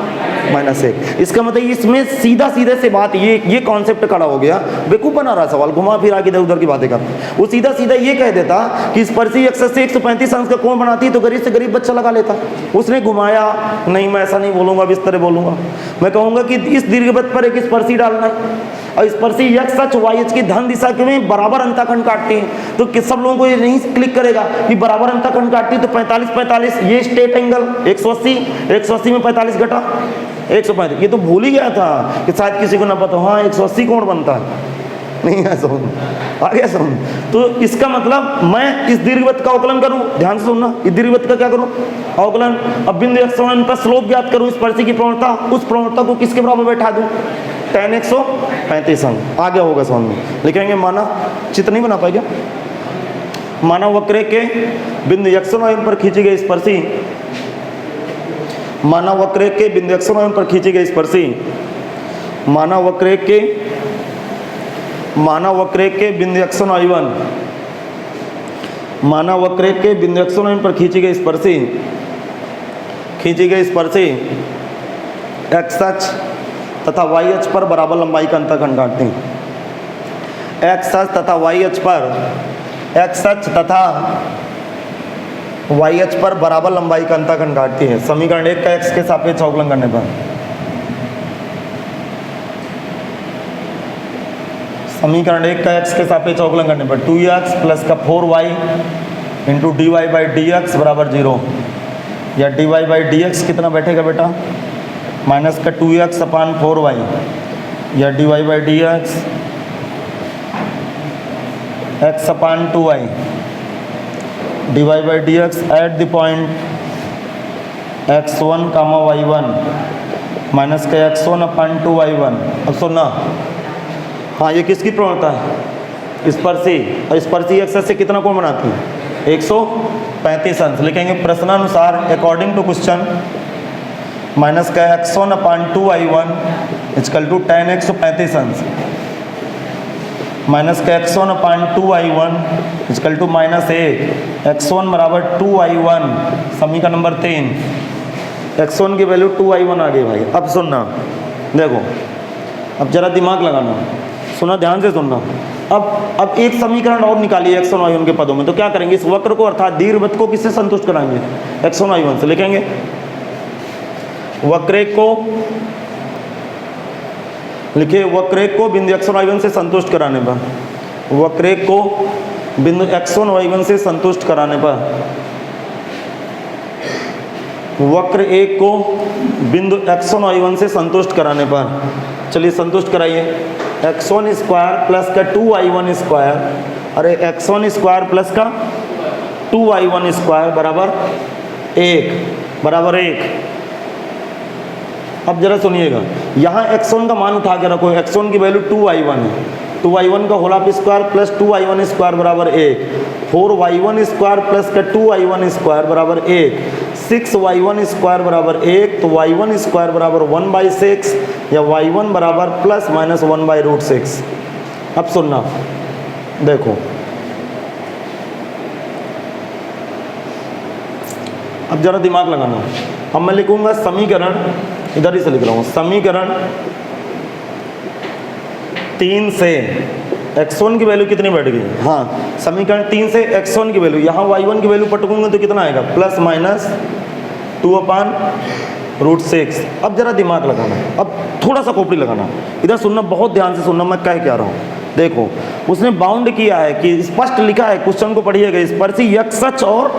-1। इसका मतलब इसमें सीधे से बात, ये कॉन्सेप्ट खड़ा हो गया। बेवकूफ बना रहा सवाल, घुमा फिरा के इधर उधर की बातें कर, वो सीधा ये कह देता कि स्पर्शी एक्स अक्ष से 135 अंश का कोण बनाती है, तो गरीब से गरीब बच्चा लगा लेता। उसने घुमाया, नहीं मैं ऐसा नहीं बोलूंगा, अब इस तरह बोलूंगा, मैं कहूंगा कि इस दीर्घवृत्त पर एक स्पर्शी डालना है, और स्पर्शी एक्स अक्ष वाई अक्ष की धन दिशा के में बराबर अंतःखंड काटती है। तो सब लोगों को ये नहीं क्लिक करेगा कि बराबर अंतःखंड काटती है, तो 45 ये स्ट्रेट एंगल 180 में 45 घटा 135। ये तो भूल ही गया था कि शायद किसी को ना पता, हाँ 180 कोण बनता है, नहीं है समझ आ गया समझ? तो इसका मतलब मैं इस दीर्घवृत्त का अवकलन करूं, ध्यान से सुनना, इस दीर्घवृत्त का क्या करूं? अवकलन। अब बिंदु x1 पर स्लोप ज्ञात करूं, स्पर्शी की प्रवणता, उस प्रवणता को किसके बराबर बैठा दूं? tan 135 अंश। आगे होगा समझ में, लिखेंगे माना, चित्र नहीं बना पाएगा, माना वक्र के बिंदु x1 पर खींची गई स्पर्शी, माना वक्र के बिंदु x1 पर खींची गई स्पर्शी, माना वक्र के बिंदु x1, माना वक्र के बिंदु x1 पर खींची गई स्पर्शी x अक्ष तथा y अक्ष पर बराबर लंबाई का अंतःखंड काटती है। x अक्ष तथा y अक्ष पर बराबर लंबाई का अंतःखंड काटती है। समीकरण 1 का x के सापेक्ष अवकलन करने पर, समीकरण 1 का x के सापेक्ष अवकलन करने पर 2x प्लस का 4y into dy by dx बराबर 0, या dy बाई dx कितना बैठेगा बेटा? माइनस का 2x अपान 4y, या dy by dx x upon 2y, dy by dx eight the point x1, y1 minus का x1 अपान 2y1। अब सुनना, हाँ ये किसकी प्रवणता है? स्पर्शी, और स्पर्शी एक्सेस से कितना कोण बनाती है 135 अंश। लिखेंगे प्रश्नानुसार अकॉर्डिंग टू क्वेश्चन माइनस का x1 upon 2i1 is equal to tan 135 अंश माइनस का x1 upon 2i1 is equal to minus 1 x1 बराबर 2i1 समीकरण नंबर 3 x1 की वैल्यू 2i1 आ गई भाई। अब सुनना, देखो अब जरा दिमाग लगाना, सुना ध्यान से सुनना। अब एक समीकरण और निकालिए x1 y1 के पदों में, तो क्या करेंगे इस वक्र को अर्थात दीर्घवृत्त को किससे संतुष्ट कराएंगे x1 y1 से। लिखेंगे वक्रेख को, लिखिए वक्रेख को बिंदु x1 y1 से संतुष्ट कराने पर, वक्रेख को बिंदु x1 y1 से संतुष्ट कराने पर, वक्र एक को बिंदु x1 y1 से संतुष्ट कराने पर, चलिए संतुष्ट कराइए x1 स्क्वायर प्लस का 2y1 स्क्वायर, अरे x1 स्क्वायर प्लस का 2y1 स्क्वायर बराबर 1। अब जरा सुनिएगा, यहाँ x1 का मान उठा के रखो, x1 की वैल्यू 2y1 है, 2y1 का whole of square plus 2y1 square बराबर 1, 4y1 स्क्वायर प्लस का 2y1 स्क्वायर बराबर 1, 6y1 स्क्वायर बराबर 1, तो y1 स्क्वायर बराबर 1/6 या y1 बराबर प्लस माइनस 1/√6। अब सुनना, देखो अब जरा दिमाग लगाना। अब मैं लिखूंगा समीकरण, इधर ही से लिख रहा हूँ, समीकरण 3 से x1 की वैल्यू कितनी बैठ गई, हाँ समीकरण 3 से x1 की वैल्यू, यहाँ y1 की वैल्यू पटकूंगे तो कितना आएगा प्लस माइनस 2/√6। अब जरा दिमाग लगाना, अब थोड़ा सा खोपड़ी लगाना, इधर सुनना, बहुत ध्यान से सुनना मैं कह क्या रहा हूँ। देखो उसने बाउंड किया है कि स्पष्ट लिखा है, क्वेश्चन को पढ़िएगा, स्पर्शी x अक्ष और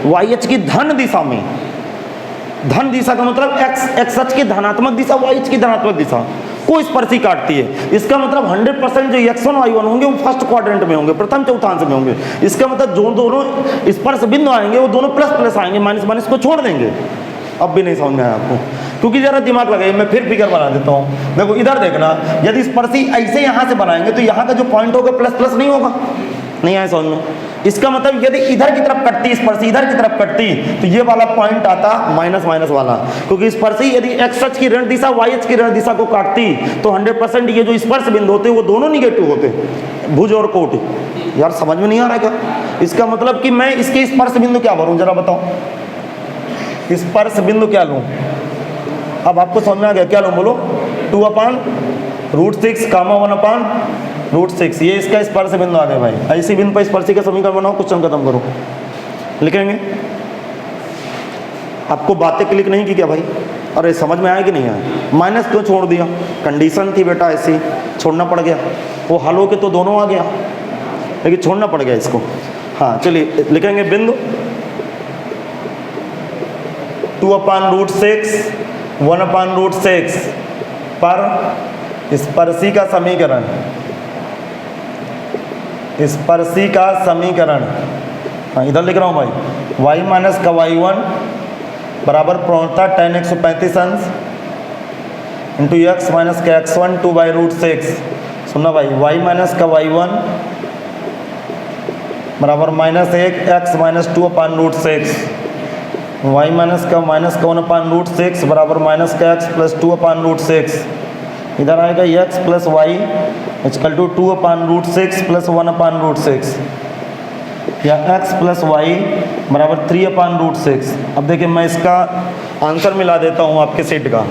y अक्ष की धन दिशा में, धन दिशा का मतलब x अक्ष की धनात्मक दिशा, y अक्ष की धनात्मक दिशा को स्पर्शी काटती है। इसका मतलब 100% जो x1 y1 होंगे वो फर्स्ट क्वाड्रेंट में होंगे, प्रथम चौथांश में होंगे। इसका मतलब जो दोनों स्पर्श बिंदु आएंगे वो दोनों प्लस प्लस आएंगे, माइनस माइनस को छोड़ देंगे। अब भी नहीं समझ में आया आपको, क्योंकि जरा दिमाग लगाइए, मैं फिर फिगर बना देता हूँ। देखो इधर देखना, यदि स्पर्शी ऐसे यहाँ से बनाएंगे तो यहाँ का जो पॉइंट होगा प्लस प्लस नहीं होगा, नहीं आया समझ में। इसका मतलब यदि इधर की तरफ कटती स्पर्शी, इधर की तरफ कटती तो ये वाला पॉइंट आता माइनस माइनस वाला, क्योंकि स्पर्शी यदि x अक्ष की ऋण दिशा y अक्ष की ऋण दिशा को काटती तो 100% ये जो स्पर्श बिंदु होते वो दोनों निगेटिव होते, भुज और कोटि। यार समझ में नहीं आ रहा क्या? इसका मतलब कि मैं इसके स्पर्श बिंदु क्या भरूं, जरा बताओ, स्पर्श बिंदु क्या लूं? अब आपको समझ में आ गया, क्या लूं बोलो? 2/√6 कामा 1/√6, ये इसका स्पर्श बिंदु आ गया भाई। ऐसी बिंदु पर स्पर्शी का समीकरण बनाओ, क्वेश्चन खत्म करो। लिखेंगे, आपको बातें क्लिक नहीं की क्या भाई? अरे समझ में आया कि नहीं आया? माइनस क्यों छोड़ दिया? कंडीशन थी बेटा, ऐसी छोड़ना पड़ गया। वो हल हो के तो दोनों आ गया, लेकिन छोड़ना पड़ गया इसको। हाँ चलिए लिखेंगे, बिंदु 2/√6 1/√6 पर स्पर्शी का समीकरण, स्पर्शी का समीकरण, हाँ इधर लिख रहा हूँ भाई, y माइनस का y1 बराबर प्रवणता tan 135 अंश इंटू x माइनस का x1 2/√6। सुनना भाई, y माइनस का y1 बराबर -1 x माइनस 2/√6, y माइनस का 1/√6 बराबर माइनस का x प्लस 2/√6। इधर आएगा x plus y equal to 2/√6 plus 1/√6, या x प्लस y बराबर 3/√6। अब देखिए मैं इसका आंसर मिला देता हूँ आपके सीट का।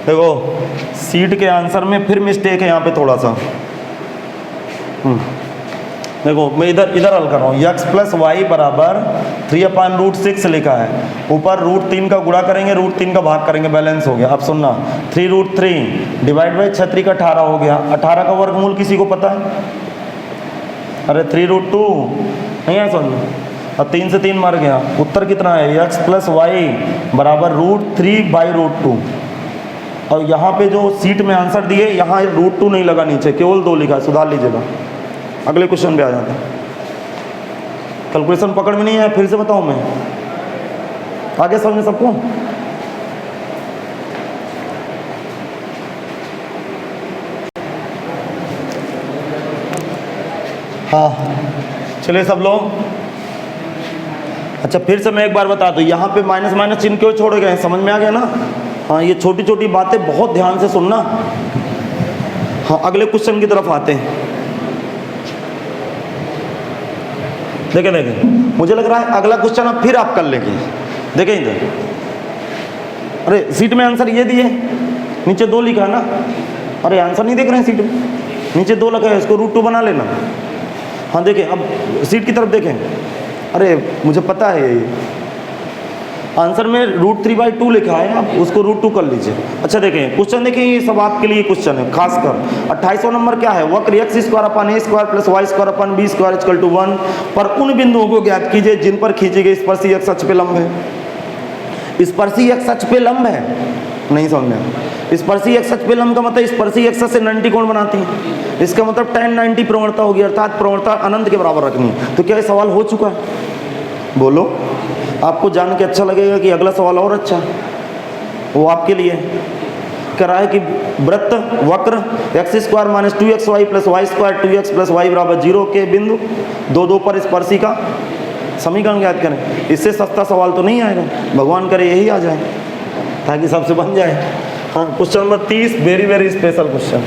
देखो सीट के आंसर में फिर मिस्टेक है यहाँ पे थोड़ा सा। देखो मैं इधर हल कर रहा हूँ, x प्लस वाई बराबर 3/√6 लिखा है, ऊपर √3 का गुणा करेंगे, √3 का भाग करेंगे, बैलेंस हो गया। अब सुनना, 3√3 डिवाइड बाई 6 का 18 हो गया। 18 का वर्गमूल किसी को पता है? अरे 3√2 नहीं है समझ, और 3 से 3 मर गया। उत्तर कितना है? x प्लस वाई बराबर √3/√2। और यहाँ पे जो सीट में आंसर दिए, यहाँ √2 नहीं लगा, नीचे केवल 2 लिखा है, सुधार लीजिएगा। अगले क्वेश्चन पे आ जाता है। कैलकुलेशन पकड़ में नहीं है, फिर से बताऊं मैं, आगे समझ में सबको? हाँ चलिए सब लोग, अच्छा फिर से मैं एक बार बता दूं, यहाँ पे माइनस माइनस चिन्ह क्यों छोड़े गए हैं, समझ में आ गया ना। हाँ ये छोटी छोटी बातें बहुत ध्यान से सुनना। हाँ अगले क्वेश्चन की तरफ आते हैं। देखें देखें, मुझे लग रहा है अगला क्वेश्चन अब फिर आप कर लेंगे। देखें इधर, अरे सीट में आंसर ये दिए, नीचे 2 लिखा है ना। अरे आंसर नहीं देख रहे हैं सीट में, नीचे 2 लिखा है, इसको √2 बना लेना। हाँ देखें, अब सीट की तरफ देखें। अरे मुझे पता है ये आंसर में √3/2 लिखा है, आप उसको √2 कर लीजिए। अच्छा देखें क्वेश्चन, देखें ये सब आपके लिए क्वेश्चन है खासकर। 28वां नंबर क्या है, वक्र x² + a² + y² + b² = 1 पर उन बिंदुओं को ज्ञात कीजिए जिन पर खींची गई स्पर्शी अक्ष अक्ष पे लंब है। स्पर्शी अक्ष अक्ष पे लंब है, नहीं समझ में। स्पर्शी अक्ष अक्ष पे लंब का मतलब स्पर्शी अक्ष से 90 कोण बनाती है, इसका मतलब tan 90 प्रवणता होगी, अर्थात प्रवणता अनंत के बराबर रखनी। तो क्या ये सवाल हो चुका है, बोलो। आपको जान के अच्छा लगेगा कि अगला सवाल और अच्छा, वो आपके लिए कह रहा है कि वृत्त वक्र x² - 2xy + y² 2x + y = 0 के बिंदु 2 पर स्पर्शी का समीकरण ज्ञात करें। इससे सस्ता सवाल तो नहीं आएगा, भगवान करे यही आ जाए ताकि सबसे बन जाए। हाँ question number 30, very very special question.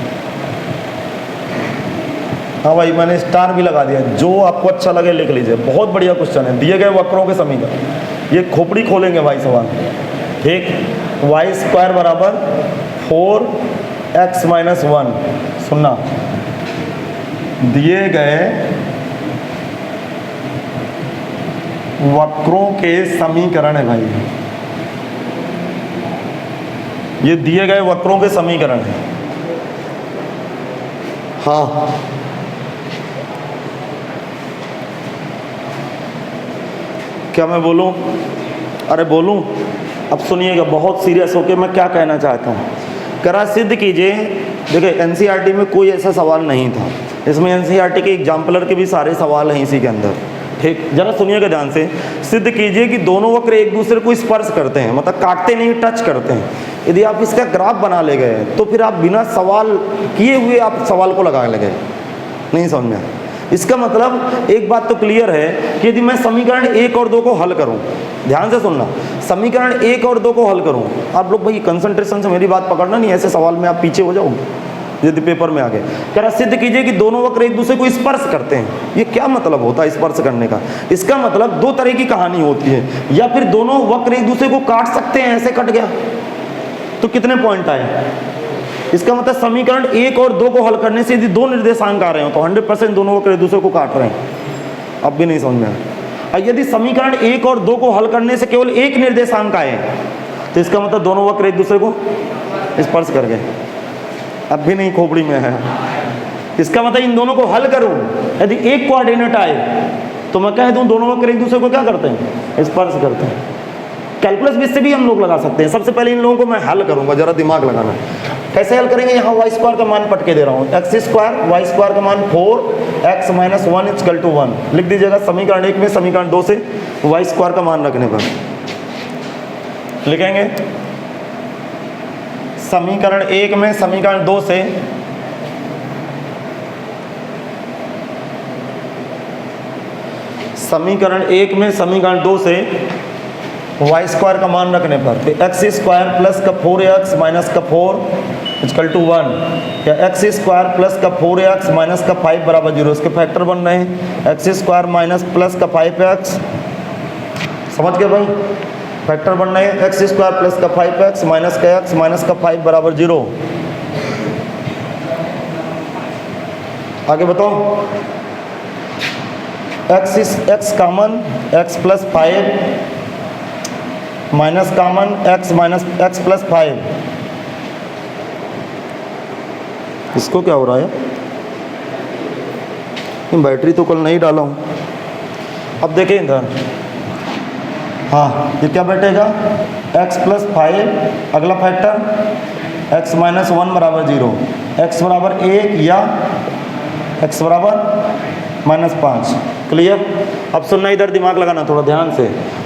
हाँ भाई मैंने स्टार भी लगा दिया, जो आपको अच्छा लगे लिख लीजिए, बहुत बढ़िया क्वेश्चन है। दिए गए वक्रों के समीकरण, ये खोपड़ी खोलेंगे भाई सवाल, ठीक। y² = 4x - 1, सुनना, दिए गए वक्रों के समीकरण है भाई, ये दिए गए वक्रों के समीकरण है। हाँ क्या मैं बोलूं, अरे बोलूं, अब सुनिएगा बहुत सीरियस होकर मैं क्या कहना चाहता हूँ। करा सिद्ध कीजिए, देखिए एनसीईआरटी में कोई ऐसा सवाल नहीं था, इसमें एनसीईआरटी के एग्जाम्पलर के भी सारे सवाल हैं इसी के अंदर, ठीक। जरा सुनिएगा ध्यान से। सिद्ध कीजिए कि दोनों वक्र एक दूसरे को स्पर्श करते हैं, मतलब काटते नहीं, टच करते हैं। यदि आप इसका ग्राफ बना ले गए तो फिर आप बिना सवाल किए हुए आप सवाल को लगा ले गए, नहीं समझ में आया। इसका मतलब एक बात तो क्लियर है कि यदि मैं समीकरण 1 और 2 को हल करूं, ध्यान से सुनना, समीकरण 1 और 2 को हल करूं, आप लोग भाई कंसंट्रेशन से मेरी बात पकड़ना, नहीं ऐसे सवाल में आप पीछे हो जाओगे यदि पेपर में आगे। कह रहा सिद्ध कीजिए कि दोनों वक्र एक दूसरे को स्पर्श करते हैं। ये क्या मतलब होता है स्पर्श करने का? इसका मतलब 2 तरह की कहानी होती है, या फिर दोनों वक्र एक दूसरे को काट सकते हैं, ऐसे कट गया तो कितने पॉइंट आए। इसका मतलब समीकरण 1 और 2 को हल करने से यदि 2 निर्देशांक आ रहे हो तो 100% दोनों वक्र एक दूसरे को काट रहे हैं। अब भी नहीं समझ में आया। यदि समीकरण 1 और 2 को हल करने से केवल 1 निर्देशांक आए तो इसका मतलब दोनों वक्र एक दूसरे को स्पर्श कर गए। अब भी नहीं खोपड़ी में है। इसका मतलब इन दोनों को हल करूं, यदि 1 कोऑर्डिनेट आए तो मैं कह दूं दोनों वक्र एक दूसरे को क्या करते हैं, स्पर्श करते हैं। कैलकुलस बेस से भी हम लोग लगा सकते हैं। सबसे पहले इन लोगों को मैं हल करूंगा, जरा दिमाग लगाना। कैसे हल करेंगे? यहाँ y² का मान पट के दे रहा हूँ, x² y² का मान 4x - 1 = 1 लिख दीजिएगा समीकरण 1 में। समीकरण 2 से y² का मान रखने पर लिखेंगे समीकरण 1 में, समीकरण 2 से समीकरण 1 में, समीकरण 2 से y² का मान रखने पर x² + 4x - 4 = 1 या x² + 4x - 5 = 0। इसके फैक्टर बन रहे हैं x² - + 5x, समझ गए भाई? फैक्टर बन रहे हैं x² + 5x - x - 5 = 0। आगे बताओ, x common x + 5 minus common x - x + 5, इसको क्या हो रहा है? बैटरी तो कल नहीं डाला हूँ। अब देखें इधर, हाँ ये क्या बैठेगा x + 5, अगला फैक्टर x - 1 = 0, x = 1 या x = -5। क्लियर? अब सुनना, इधर दिमाग लगाना थोड़ा ध्यान से।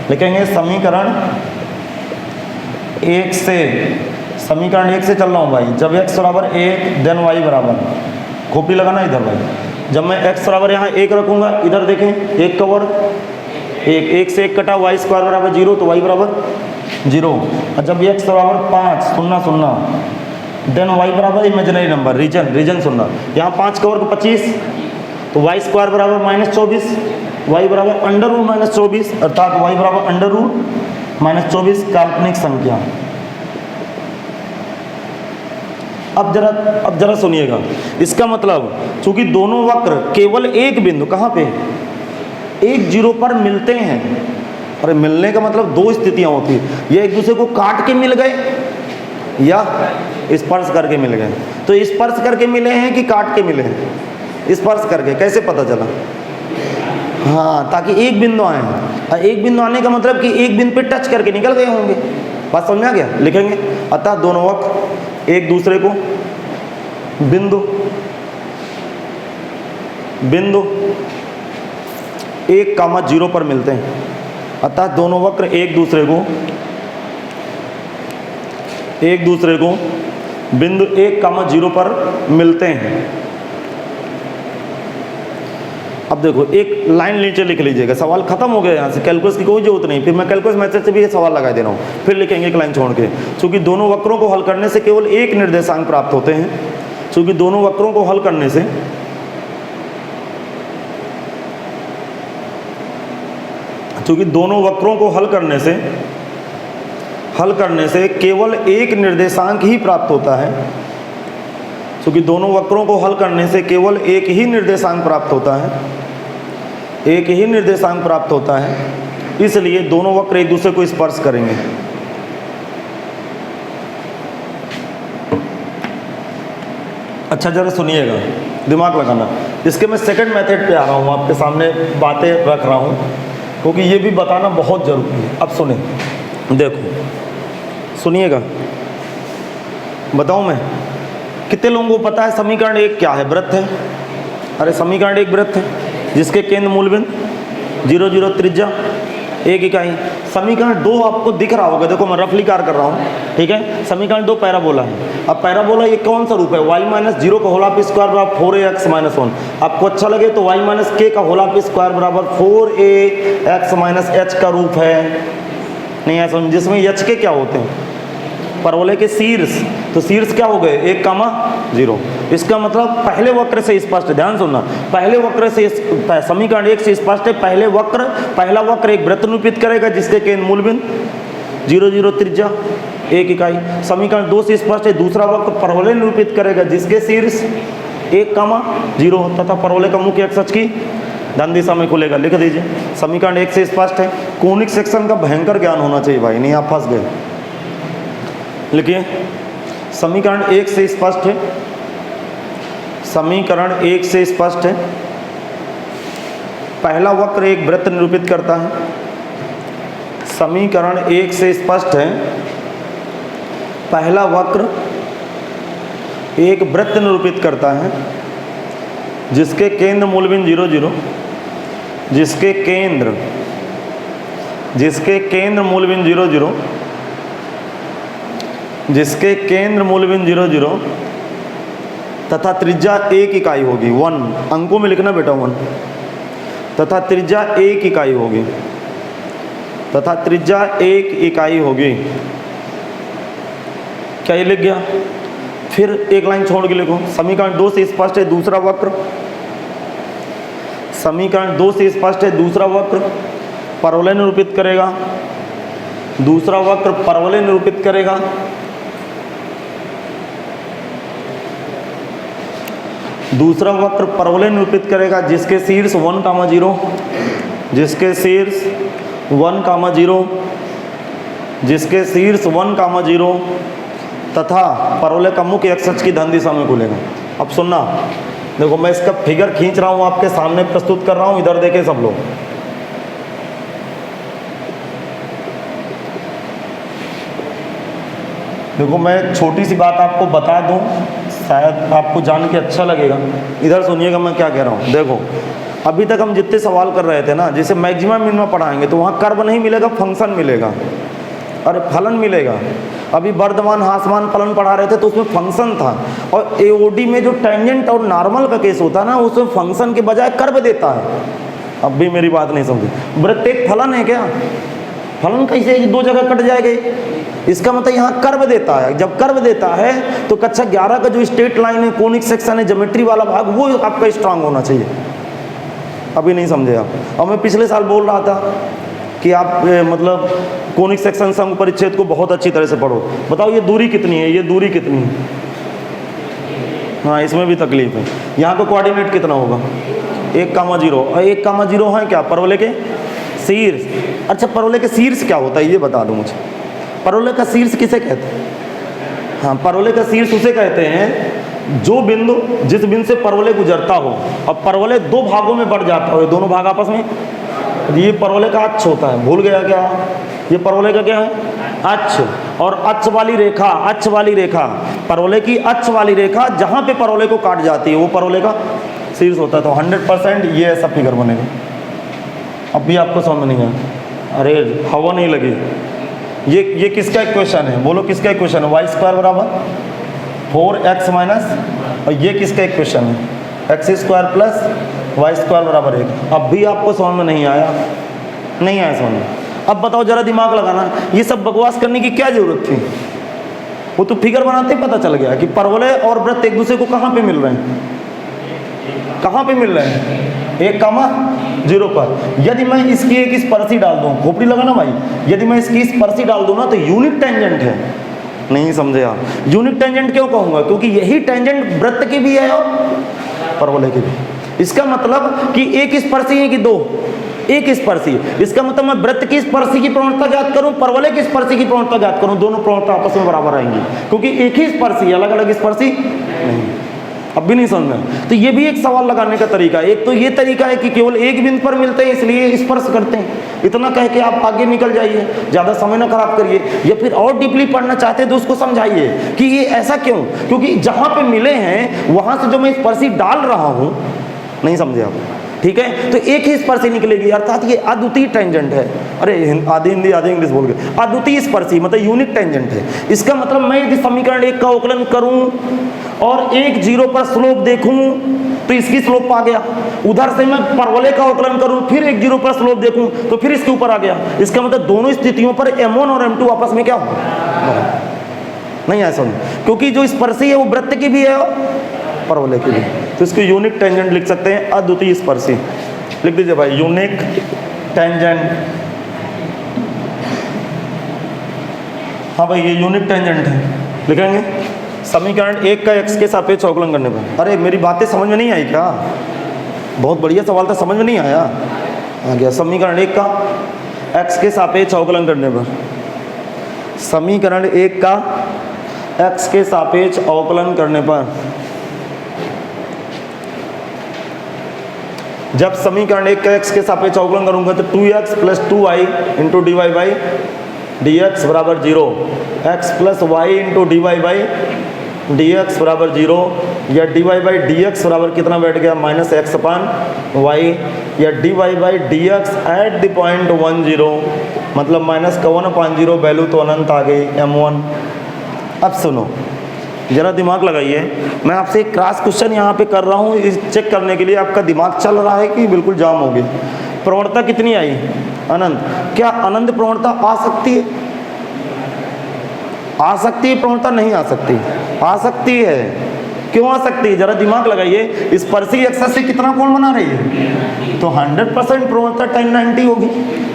लिखेंगे समीकरण 1 से, समीकरण 1 से चल रहा हूँ भाई। जब x = 1 देन y बराबर, खोपड़ी लगाना इधर भाई, जब मैं x बराबर यहाँ 1 रखूँगा, इधर देखें 1 का वर्ग 1 से 1 कटा, y स्क्वायर बराबर 0, तो y बराबर 0। और जब x बराबर 5 0 0 देन y बराबर इमेजिनरी नंबर रीजन 0, यहाँ 5 का वर्ग 25, तो y स्क्वायर बराबर -24, y बराबर √-24, अर्थात y बराबर √-24 काल्पनिक संख्या। अब जरा सुनिएगा, इसका मतलब चूंकि दोनों वक्र केवल एक बिंदु कहाँ पे 1 0 पर मिलते हैं, और मिलने का मतलब दो स्थितियां होती है, ये एक दूसरे को काट के मिल गए या स्पर्श करके मिल गए। तो स्पर्श करके मिले हैं कि काट के मिले हैं? स्पर्श करके। कैसे पता चला? हाँ, ताकि एक बिंदु आए हैं, और एक बिंदु आने का मतलब कि एक बिंदु पे टच करके निकल गए होंगे। बात समझ आ गया? लिखेंगे, अतः दोनों वक्र एक दूसरे को बिंदु 1, 0 पर मिलते हैं, अतः दोनों वक्र एक दूसरे को बिंदु 1, 0 पर मिलते हैं। अब देखो, एक लाइन नीचे लिख लीजिएगा, सवाल खत्म हो गया यहाँ से, कैलकुलस की कोई जरूरत नहीं, फिर मैं कैलकुलस मेथड से भी ये सवाल लगा दे रहा हूँ, फिर लिखेंगे एक लाइन छोड़ के। चूंकि दोनों वक्रों को हल करने से केवल एक निर्देशांक प्राप्त होते हैं, चूंकि दोनों वक्रों को हल करने से केवल एक निर्देशांक ही प्राप्त होता है, क्योंकि दोनों वक्रों को हल करने से केवल एक ही निर्देशांक प्राप्त होता है, इसलिए दोनों वक्र एक दूसरे को स्पर्श करेंगे। अच्छा, जरा सुनिएगा, दिमाग लगाना। इसके मैं सेकंड मेथड पे आ रहा हूँ, आपके सामने बातें रख रहा हूँ, क्योंकि ये भी बताना बहुत जरूरी है। अब सुने, देखो सुनिएगा, बताऊँ मैं, कितने लोगों को पता है समीकरण 1 क्या है? वृत्त है। अरे समीकरण 1 वृत्त है, जिसके केंद्र मूलबिंदु 0 0 त्रिज्या 1 इकाई। समीकरण 2 आपको दिख रहा होगा, देखो मैं रफली कार्य कर रहा हूँ, ठीक है। समीकरण 2 पैराबोला है। अब पैराबोला ये कौन सा रूप है? y-0 का होल ऑफ स्क्वायर बराबर 4ax-1। आपको अच्छा लगे तो y-k का होल ऑफ स्क्वायर बराबर 4ax-h का रूप है, नहीं ऐसा, जिसमें h के क्या होते हैं? परवलय के शीर्ष। तो शीर्ष क्या हो गए? 1, 0। इसका मतलब पहले वक्र से स्पष्ट, ध्यान सुनना, पहले वक्र से, समीकरण 1 से स्पष्ट है, पहला वक्र एक वृत्त निरूपित करेगा जिसके केंद्र मूलबिंदु 0 0 त्रिज्या 1 इकाई। समीकरण 2 से स्पष्ट है, दूसरा वक्र परवलय निरूपित करेगा जिसके शीर्ष 1, 0 तथा परवलय का मुख्य अक्ष की धन दिशा में खुलेगा। लिख दीजिए, समीकरण 1 से स्पष्ट है। कोनिक सेक्शन का भयंकर ज्ञान होना चाहिए भाई, नहीं आप फंस गए। लिखिए, समीकरण 1 से स्पष्ट है, समीकरण 1 से स्पष्ट है, पहला वक्र एक वृत्त निरूपित करता है। समीकरण 1 से स्पष्ट है, पहला वक्र एक वृत्त निरूपित करता है जिसके केंद्र मूलबिंदु 0 0, जिसके केंद्र मूलबिंदु 0 0, जिसके केंद्र मूलबिंदु 0 0 तथा त्रिज्या 1 इकाई होगी, 1 अंकों में लिखना बेटा, 1 तथा त्रिज्या 1 इकाई होगी, तथा त्रिज्या 1 इकाई होगी। क्या ये लिख गया? फिर एक लाइन छोड़ के लिखो, समीकरण 2 से स्पष्ट है, दूसरा वक्र, समीकरण 2 से स्पष्ट है, दूसरा वक्र परवलय निरूपित करेगा, दूसरा वक्र परवलय निरूपित करेगा, दूसरा वक्र परवलय निरूपित करेगा जिसके शीर्ष 1, 0, जिसके शीर्ष 1, 0, जिसके शीर्ष 1, 0 तथा परवलय का मुख्य अक्ष की धन दिशा में खुलेगा। अब सुनना, देखो मैं इसका फिगर खींच रहा हूँ, आपके सामने प्रस्तुत कर रहा हूँ, इधर देखें सब लोग। देखो मैं एक छोटी सी बात आपको बता दूं, शायद आपको जान के अच्छा लगेगा। इधर सुनिएगा मैं क्या कह रहा हूँ। देखो अभी तक हम जितने सवाल कर रहे थे ना, जैसे मैक्सिमम मिनिमम पढ़ाएंगे तो वहाँ कर्व नहीं मिलेगा, फंक्शन मिलेगा और फलन मिलेगा। अभी वर्धमान ह्रासमान फलन पढ़ा रहे थे तो उसमें फंक्शन था, और एओडी में जो टेंजेंट और नॉर्मल का केस होता है ना, उसमें फंक्शन के बजाय कर्व देता है। अब भी मेरी बात नहीं समझे, वृत्त एक फलन है क्या? फलन कैसे दो जगह कट जाएगा? इसका मतलब यहाँ कर्व देता है। जब कर्व देता है तो कक्षा 11 का जो स्ट्रेट लाइन है, कोनिक सेक्शन है, ज्योमेट्री वाला भाग, वो आपका स्ट्रांग होना चाहिए। अभी नहीं समझे आप। और मैं पिछले साल बोल रहा था कि आप मतलब कोनिक सेक्शन सम परिच्छेद को बहुत अच्छी तरह से पढ़ो। बताओ ये दूरी कितनी है, ये दूरी कितनी है? हाँ, इसमें भी तकलीफ है। यहाँ का कोऑर्डिनेट कितना होगा? 1,0। और 1,0 है क्या? परवलय के शीर्ष। अच्छा, परवलय के शीर्ष क्या होता है ये बता दो मुझे। परवलय का शीर्ष किसे कहते हैं? हाँ, परवलय का शीर्ष उसे कहते हैं जो बिंदु, जिस बिंदु से परवलय गुजरता हो और परवलय दो भागों में बढ़ जाता हो, ये दोनों भाग आपस में, ये परवलय का अक्ष होता है। भूल गया क्या? ये परवलय का क्या है? अक्ष। और अक्ष वाली रेखा, अक्ष वाली रेखा, परवलय की अक्ष वाली रेखा जहाँ पे परवलय को काट जाती है वो परवलय का शीर्ष होता है। तो 100% ये ऐसा फिगर बनेगा। अब भी आपको समझ नहीं आया? अरे हवा नहीं लगी। ये किसका इक्वेशन है? बोलो किसका इक्वेशन है? y² बराबर 4x माइनस, और ये किसका इक्वेशन है? x² प्लस y² बराबर 1। अब भी आपको समझ में नहीं आया? नहीं आया समझ में? अब बताओ जरा, दिमाग लगाना। ये सब बकवास करने की क्या जरूरत थी? वो तो फिगर बनाते ही पता चल गया कि परवलय और वृत्त एक दूसरे को कहाँ पे मिल रहे हैं? कहाँ पे मिल रहे हैं? 1,0 पर। यदि मैं इसकी एक स्पर्शी डाल दूं, खोपड़ी लगा ना भाई, यदि मैं इसकी स्पर्शी डाल दूं ना तो यूनिट टेंजेंट है। नहीं समझे आप? यूनिट टेंजेंट क्यों कहूंगा? क्योंकि यही टेंजेंट वृत्त की भी है और परवलय की भी। इसका मतलब कि एक स्पर्शी है कि दो? एक स्पर्शी। इसका मतलब मैं वृत्त की स्पर्शी की प्रवणता ज्ञात करूं, परवलय की स्पर्शी की प्रवणता ज्ञात करूं, दोनों प्रवणता आपस में बराबर आएंगी, क्योंकि एक ही स्पर्शी, अलग अलग स्पर्शी नहीं। अब भी नहीं समझ में? तो ये भी एक सवाल लगाने का तरीका है। एक तो ये तरीका है कि केवल एक बिंदु पर मिलते हैं इसलिए स्पर्श करते हैं, इतना कह के आप आगे निकल जाइए, ज़्यादा समय ना खराब करिए। या फिर और डीपली पढ़ना चाहते हैं तो उसको समझाइए कि ये ऐसा क्यों, क्योंकि जहाँ पे मिले हैं वहाँ से जो मैं स्पर्शी डाल रहा हूँ, नहीं समझे आप? ठीक है, तो एक ही स्पर्शी निकलेगी, अर्थात ये अद्वितीय टेंजेंट है। अरे आधी हिंदी आधी इंग्लिश बोल गए। अद्वितीय स्पर्शी मतलब यूनिक टेंजेंट है। इसका मतलब मैं यदि समीकरण 1 का अवकलन करूं और 1,0 पर स्लोप देखूं तो इसकी स्लोप आ गया। उधर से मैं परवलय का अवकलन करूं, फिर 1,0 पर स्लोप देखूं तो फिर इसके ऊपर आ गया। इसका मतलब दोनों स्थितियों पर M1 और M2 आपस में क्या हो? नहीं ऐसा नहीं, क्योंकि जो स्पर्शी है वो वृत्त की भी है और परवलय की भी। तो इसको यूनिक टेंजेंट लिख सकते हैं, अद्वितीय स्पर्शी। लिख दीजिए भाई, यूनिक टेंजेंट। हाँ भाई, ये यूनिक टेंजेंट है, लिखेंगे। समीकरण 1 का x के सापेक्ष अवकलन करने पर। अरे मेरी बातें समझ में नहीं आई क्या? बहुत बढ़िया सवाल था, समझ में नहीं आया? आ गया। समीकरण 1 का x के सापेक्ष अवकलन करने पर। समीकरण 1 का x के सापेक्ष अवकलन करने पर, जब समीकरण 1 का x के सापेक्ष अवकलन करूंगा तो 2x plus 2y into d y by D x बराबर 0, x plus y into d y by D x बराबर 0, या d y by D x बराबर कितना बैठ गया? माइनस एक्स अपान वाई, या d y by D x at the point 1,0 मतलब minus का 1/0, वैल्यू तो अनंत आ गई M1। अब सुनो, जरा दिमाग लगाइए। मैं आपसे एक क्रॉस क्वेश्चन यहाँ पे कर रहा हूँ, इस चेक करने के लिए आपका दिमाग चल रहा है कि बिल्कुल जाम हो गई। प्रवणता कितनी आई? अनंत। क्या अनंत प्रवणता आ सकती है? आ सकती है प्रवणता? नहीं आ सकती? आ सकती है। क्यों आ सकती है? जरा दिमाग लगाइए। स्पर्शी एक्सिस से कितना कोण बना रही है? तो 100% प्रवणता tan 90 होगी,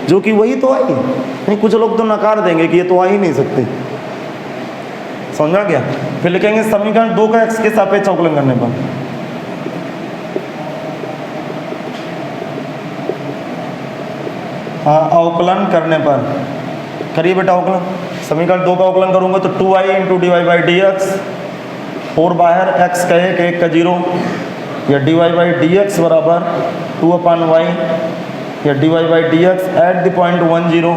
जो कि वही तो आई नहीं। कुछ लोग तो नकार देंगे कि ये तो आ ही नहीं सकते। समझा गया? फिर लिखेंगे समीकरण 2 का x के सापेक्ष अवकलन करने पर। हाँ, अवकलन करने पर करिए बेटा अवकलन। समीकरण 2 का अवकलन करूंगा तो 2y into d y by D x, 4 बाहर x का 1 का 0, या d y by D x बराबर 2/y, या d y by D x at the point 1,0,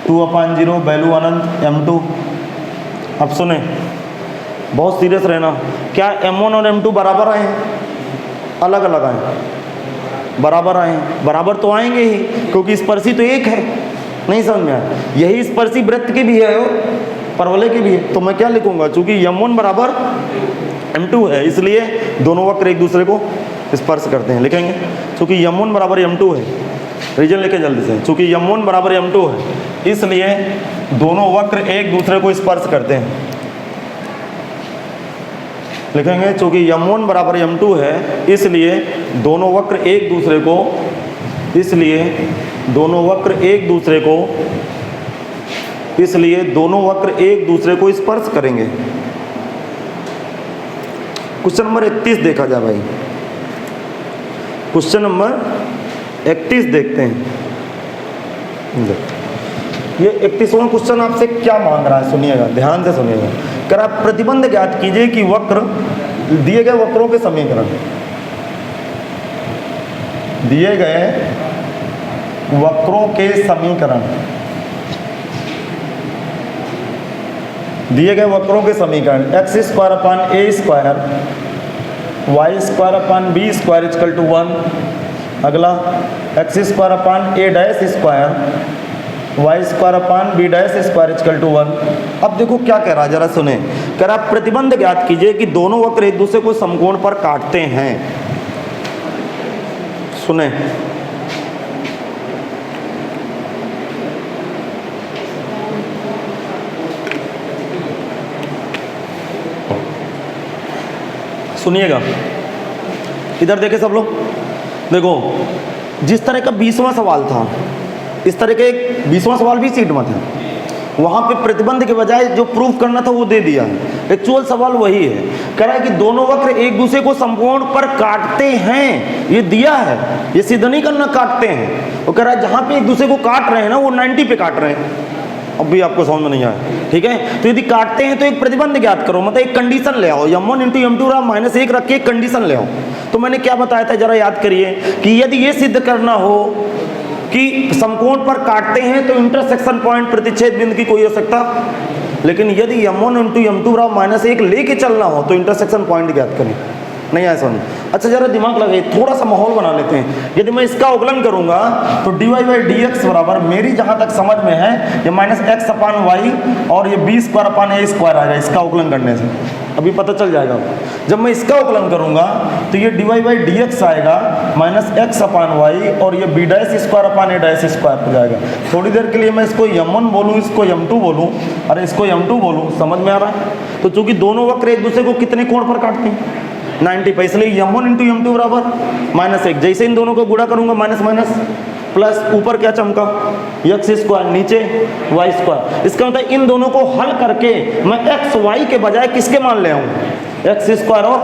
2/0, value अनंत M2। अब सुने, बहुत सीरियस रहना। क्या M1 और M2 बराबर आए? अलग अलग आए? बराबर आए। बराबर तो आएंगे ही, क्योंकि स्पर्शी तो एक है। नहीं समझ में आया? यही स्पर्शी वृत्त की भी है और परवलय की भी है। तो मैं क्या लिखूंगा, चूंकि m1 बराबर m2 है इसलिए दोनों वक्र एक दूसरे को स्पर्श करते हैं। लिखेंगे चूंकि m1 बराबर m2 है, रीजन लेके जल्दी से, चूंकि m1 बराबर m2 है इसलिए दोनों वक्र एक दूसरे को स्पर्श करते हैं। लिखेंगे चूंकि m1 बराबर m2 है इसलिए दोनों वक्र एक दूसरे को, इसलिए दोनों वक्र एक दूसरे को, इसलिए दोनों वक्र एक दूसरे को स्पर्श करेंगे। क्वेश्चन नंबर 31 देखा जाए भाई, क्वेश्चन नंबर 31 देखते हैं। ये 31वां क्वेश्चन आपसे क्या मांग रहा है, सुनिएगा ध्यान से सुनिएगा। कर आप प्रतिबंध ज्ञात कीजिए कि वक्र, दिए गए वक्रों के समीकरण, दिए गए वक्रों के समीकरण, दिए गए वक्रों के समीकरण x square upon A square Y square upon B square equal to 1। अगला x square upon a dash square Y square upon b dash square equal to 1। अब देखो क्या कह रहा है, जरा सुने। कह रहा प्रतिबंध ज्ञात कीजिए कि दोनों वक्र एक दूसरे को समकोण पर काटते हैं। सुने, सुनिएगा, इधर देखे सब लोग। देखो जिस तरह का 20वां सवाल था, इस तरह के 20वां सवाल भी सीट में था, वहां पे प्रतिबंध के बजाय जो प्रूफ करना था वो दे दिया है। एक्चुअल सवाल वही है, कह रहा है कि दोनों वक्र एक दूसरे को समकोण पर काटते हैं, ये दिया है, ये सिद्ध नहीं करना काटते हैं। वो कह रहा है जहां पे एक दूसरे को काट रहे हैं ना वो 90 पे काट रहे हैं। अब भी आपको समझ में नहीं आया, ठीक है। तो यदि काटते हैं तो एक प्रतिबंध ज्ञात करो, मतलब एक कंडीशन ले आओ, m1 इंटू m2 -1 रख के एक कंडीशन ले आओ। तो मैंने क्या बताया था, जरा याद करिए कि यदि ये सिद्ध करना हो कि समकोण पर काटते हैं तो इंटरसेक्शन पॉइंट प्रतिच्छेद बिंदु की कोई आवश्यकता, लेकिन यदि m1 इंटू m2 -1 लेके चलना हो तो इंटरसेक्शन पॉइंट ज्ञात करें। नहीं आया समझ? अच्छा जरा दिमाग लगाइए, थोड़ा सा माहौल बना लेते हैं। यदि मैं इसका अवकलन करूंगा तो dy बाई dx बराबर, मेरी जहां तक समझ में है, ये -x अपान वाई और ये b square upon a square आएगा इसका अवकलन करने से, अभी पता चल जाएगा। जब मैं इसका अवकलन करूंगा तो ये dy बाई dx आएगा -x अपान वाई और ये b dash square upon a dash square हो जाएगा। थोड़ी देर के लिए मैं इसको m1 बोलूँ, इसको m2 बोलूँ, अरे इसको m2 बोलूँ, समझ में आ रहा है? तो चूंकि दोनों वक्र एक दूसरे को कितने कोण पर काटते हैं, 90 पे, इसलिए m1 इंटू m2 बराबर -1। जैसे इन दोनों को गुणा करूंगा माइनस माइनस प्लस, ऊपर क्या चमका x स्क्वायर, नीचे y स्क्वायर। इसका मतलब इन दोनों को हल करके मैं x y के बजाय किसके मान ले आऊँ, x स्क्वायर और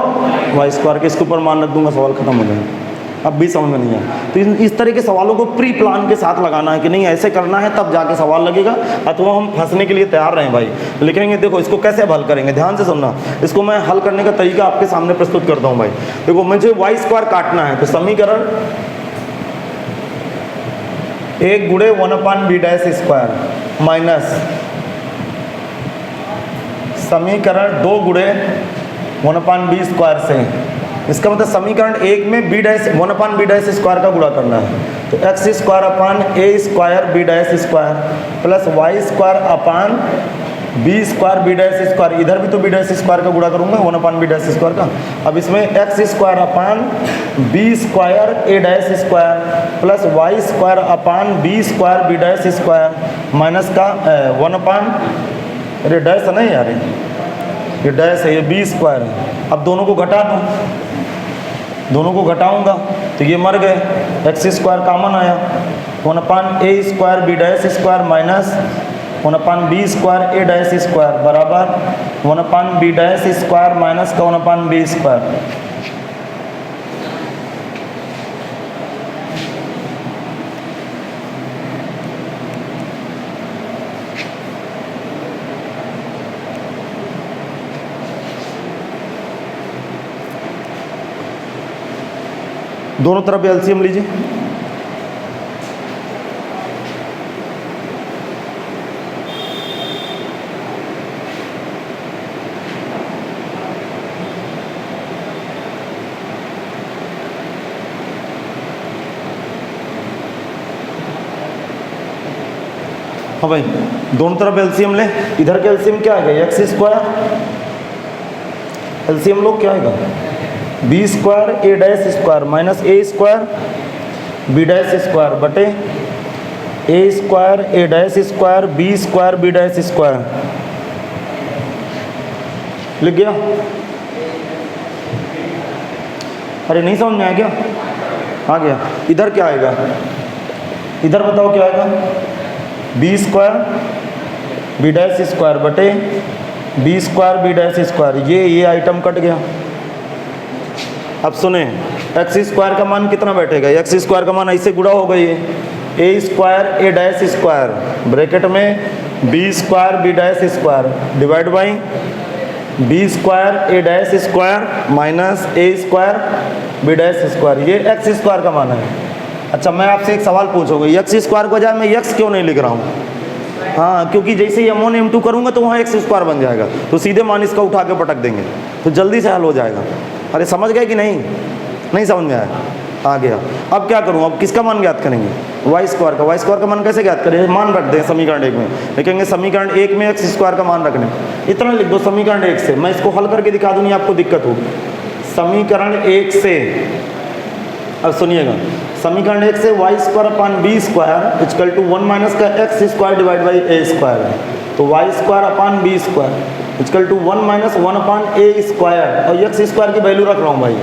y स्क्वायर के, इसके ऊपर मान रख दूंगा, सवाल खत्म हो जाएगा। अब भी समझ में नहीं आया तो इस तरह के सवालों को प्री प्लान के साथ लगाना है कि नहीं ऐसे करना है तब जाके सवाल लगेगा, अथवा हम फंसने के लिए तैयार रहें भाई। लिखेंगे, देखो इसको कैसे हल करेंगे, ध्यान से सुनना। इसको मैं हल करने का तरीका आपके सामने प्रस्तुत करता हूँ भाई। देखो मुझे वाई स्क्वायर काटना है तो समीकरण 1 गुणे 1/b डैश स्क्वायर माइनस समीकरण 2 गुणे 1/b स्क्वायर से, इसका मतलब समीकरण 1 में b dash 1/b dash square का गुणा करना है। तो x square upon a square b dash square plus y square upon b square b dash square, इधर भी तो b डैश स्क्वायर का गुणा करूंगा 1/b डैश स्क्वायर का। अब इसमें x square upon b square a dash square plus y square upon b square b dash square minus का 1/, अरे डैश नहीं यार, ये डैश है, ये b स्क्वायर है। अब दोनों को घटा दूँ, दोनों को घटाऊंगा तो ये मर गए, x स्क्वायर कॉमन आया, 1/a square b dash square minus 1/b square a dash square बराबर 1/b डैश स्क्वायर माइनस का 1/b स्क्वायर। दोनों तरफ एलसीएम लीजिए, हाँ भाई, दोनों तरफ एलसीएम ले। इधर का एलसीएम क्या आएगा, एक्स स्क्वायर, एलसीएम लो क्या आएगा, बी स्क्वायर ए डैश स्क्वायर माइनस ए स्क्वायर बी डैश स्क्वायर बटे A square A dash square B square B dash square. लिख गया? अरे नहीं समझ में आया क्या? आ गया। इधर क्या आएगा, इधर बताओ क्या आएगा, B square B dash square बटे B square B dash square. ये आइटम कट गया। अब सुने, एक्स स्क्वायर का मान कितना बैठेगा, एक्स स्क्वायर का मान ऐसे गुणा होगा, ये a square A dash square bracket में B square B dash square divide by B square A dash square minus A square B dash square. ये एक्स स्क्वायर का मान है। अच्छा, मैं आपसे एक सवाल पूछूंगा, एक्स स्क्वायर को बजाय मैं एक्स क्यों नहीं लिख रहा हूँ? हाँ, क्योंकि जैसे ही m1 m2 करूँगा तो वहाँ एक्स स्क्वायर बन जाएगा, तो सीधे मान इसका उठा के पटक देंगे तो जल्दी से हल हो जाएगा। अरे समझ गए कि नहीं? नहीं समझ में आया? आ गया। अब क्या करूँ, अब किसका मान ज्ञात करेंगे, वाई स्क्वायर का। वाई स्क्वायर का मान कैसे ज्ञात करें, मान रख दें समीकरण 1 में, लिखेंगे समीकरण 1 में एक्स स्क्वायर का मान रखने, इतना लिख दो समीकरण 1 से। मैं इसको हल करके दिखा दूँ, आपको दिक्कत होगी। समीकरण 1 से, अब सुनिएगा, समीकरण 1 से Y square upon B square equal to 1 minus का X square divide by A square है, तो Y square upon B square equal to 1 minus 1 upon A square, और एक्स स्क्वायर की वैल्यू रख रहा हूँ भाई,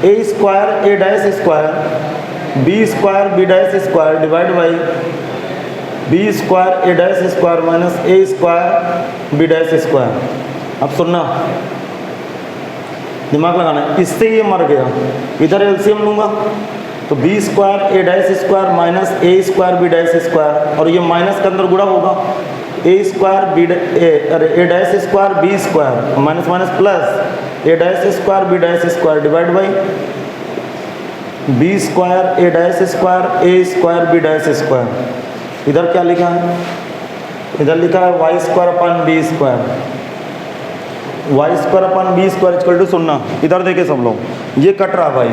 A square A dash square B square B dash square divide by B square A dash square minus A square B dash square. अब सुनना, दिमाग लगाना है। इससे ये मर गया, इधर एलसीएम लूँगा तो बी स्क्वायर ए डैश स्क्वायर माइनस ए स्क्वायर बी डैश स्क्वायर, और ये माइनस के अंदर गुणा होगा, A square B A dash square B square minus minus plus A dash square B dash square divide by B square A dash square A square B dash square. इधर क्या लिखा है, इधर लिखा है Y square upon B square, Y square upon B square equal to, सुनना इधर देखे सब लोग, ये कट रहा भाई,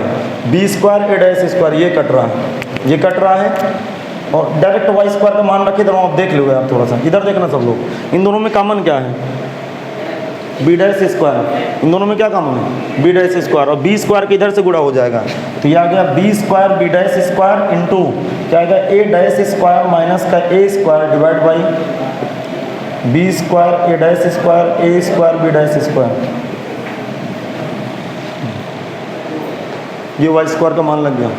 बी स्क्वायर ए डैश स्क्वायर ये कट रहा है, ये कट रहा है, और डायरेक्ट वाई स्क्वायर का मान रखे तो आप देख लोगे आप थोड़ा सा, इधर देखना सब लोग। इन दोनों में कॉमन क्या है, बी डैश स्क्वायर, इन दोनों में क्या कॉमन है, बी डैश स्क्वायर, और बी स्क्वायर के इधर से गुणा हो जाएगा, तो ये आ गया B square B dash square into क्या आएगा, ए डैश स्क्वायर माइनस का A square divide by B square A dash square A square B dash square. ये वाई स्क्वायर का मान लग गया।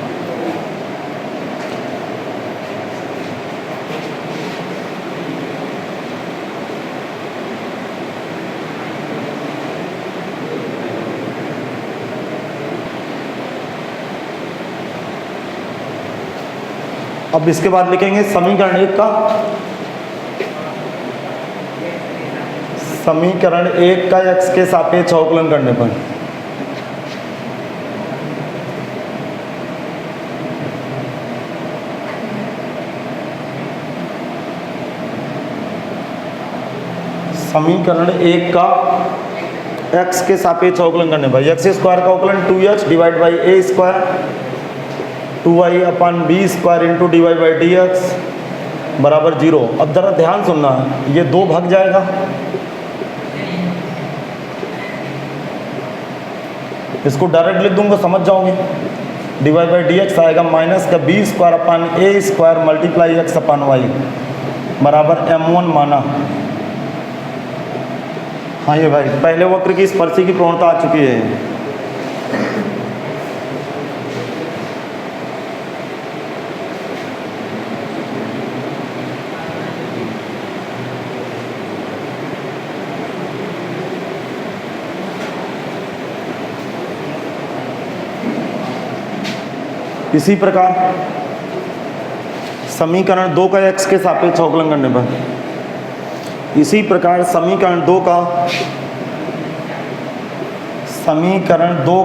अब इसके बाद लिखेंगे समीकरण 1 का, समीकरण 1 का x के सापेक्ष अवकलन करने पर समीकरण 1 का x के सापेक्ष अवकलन करने पर एक्स स्क्वायर का अवकलन 2x divide by A square 2y upon B square into d y by D x बराबर 0। अब ज़रा ध्यान सुनना, ये 2 भाग जाएगा, इसको डायरेक्ट लिख दूंगा समझ जाओगे, d y by D x आएगा माइनस का बी स्क्वायर अपान ए square multiply x upon y बराबर m1 माना। हाँ ये भाई पहले वक्र की स्पर्शी की प्रवणता आ चुकी है। इसी प्रकार समीकरण 2 का x के सापेक्ष अवकलन करने पर, इसी प्रकार समीकरण 2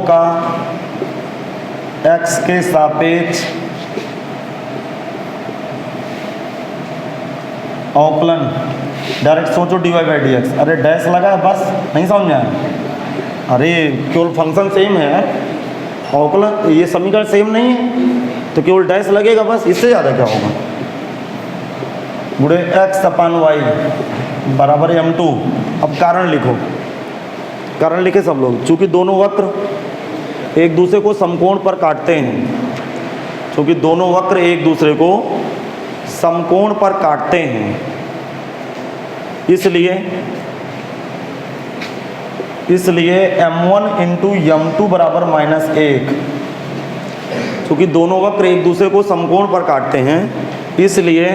का x के सापेक्ष अवकलन, डायरेक्ट सोचो d y by D x. अरे डैश लगा है बस, नहीं समझ में आया? अरे केवल फंक्शन सेम है यार, अवकलन ये समीकरण सेम नहीं है तो केवल डैश लगेगा बस, इससे ज़्यादा क्या होगा? गुणे एक्स अपान वाई बराबर m2। अब कारण लिखो, कारण लिखे सब लोग। चूंकि दोनों वक्र एक दूसरे को समकोण पर काटते हैं, चूंकि दोनों वक्र एक दूसरे को समकोण पर काटते हैं, इसलिए m1 इंटू m2 बराबर -1। चूंकि दोनों वक्र एक दूसरे को समकोण पर काटते हैं, इसलिए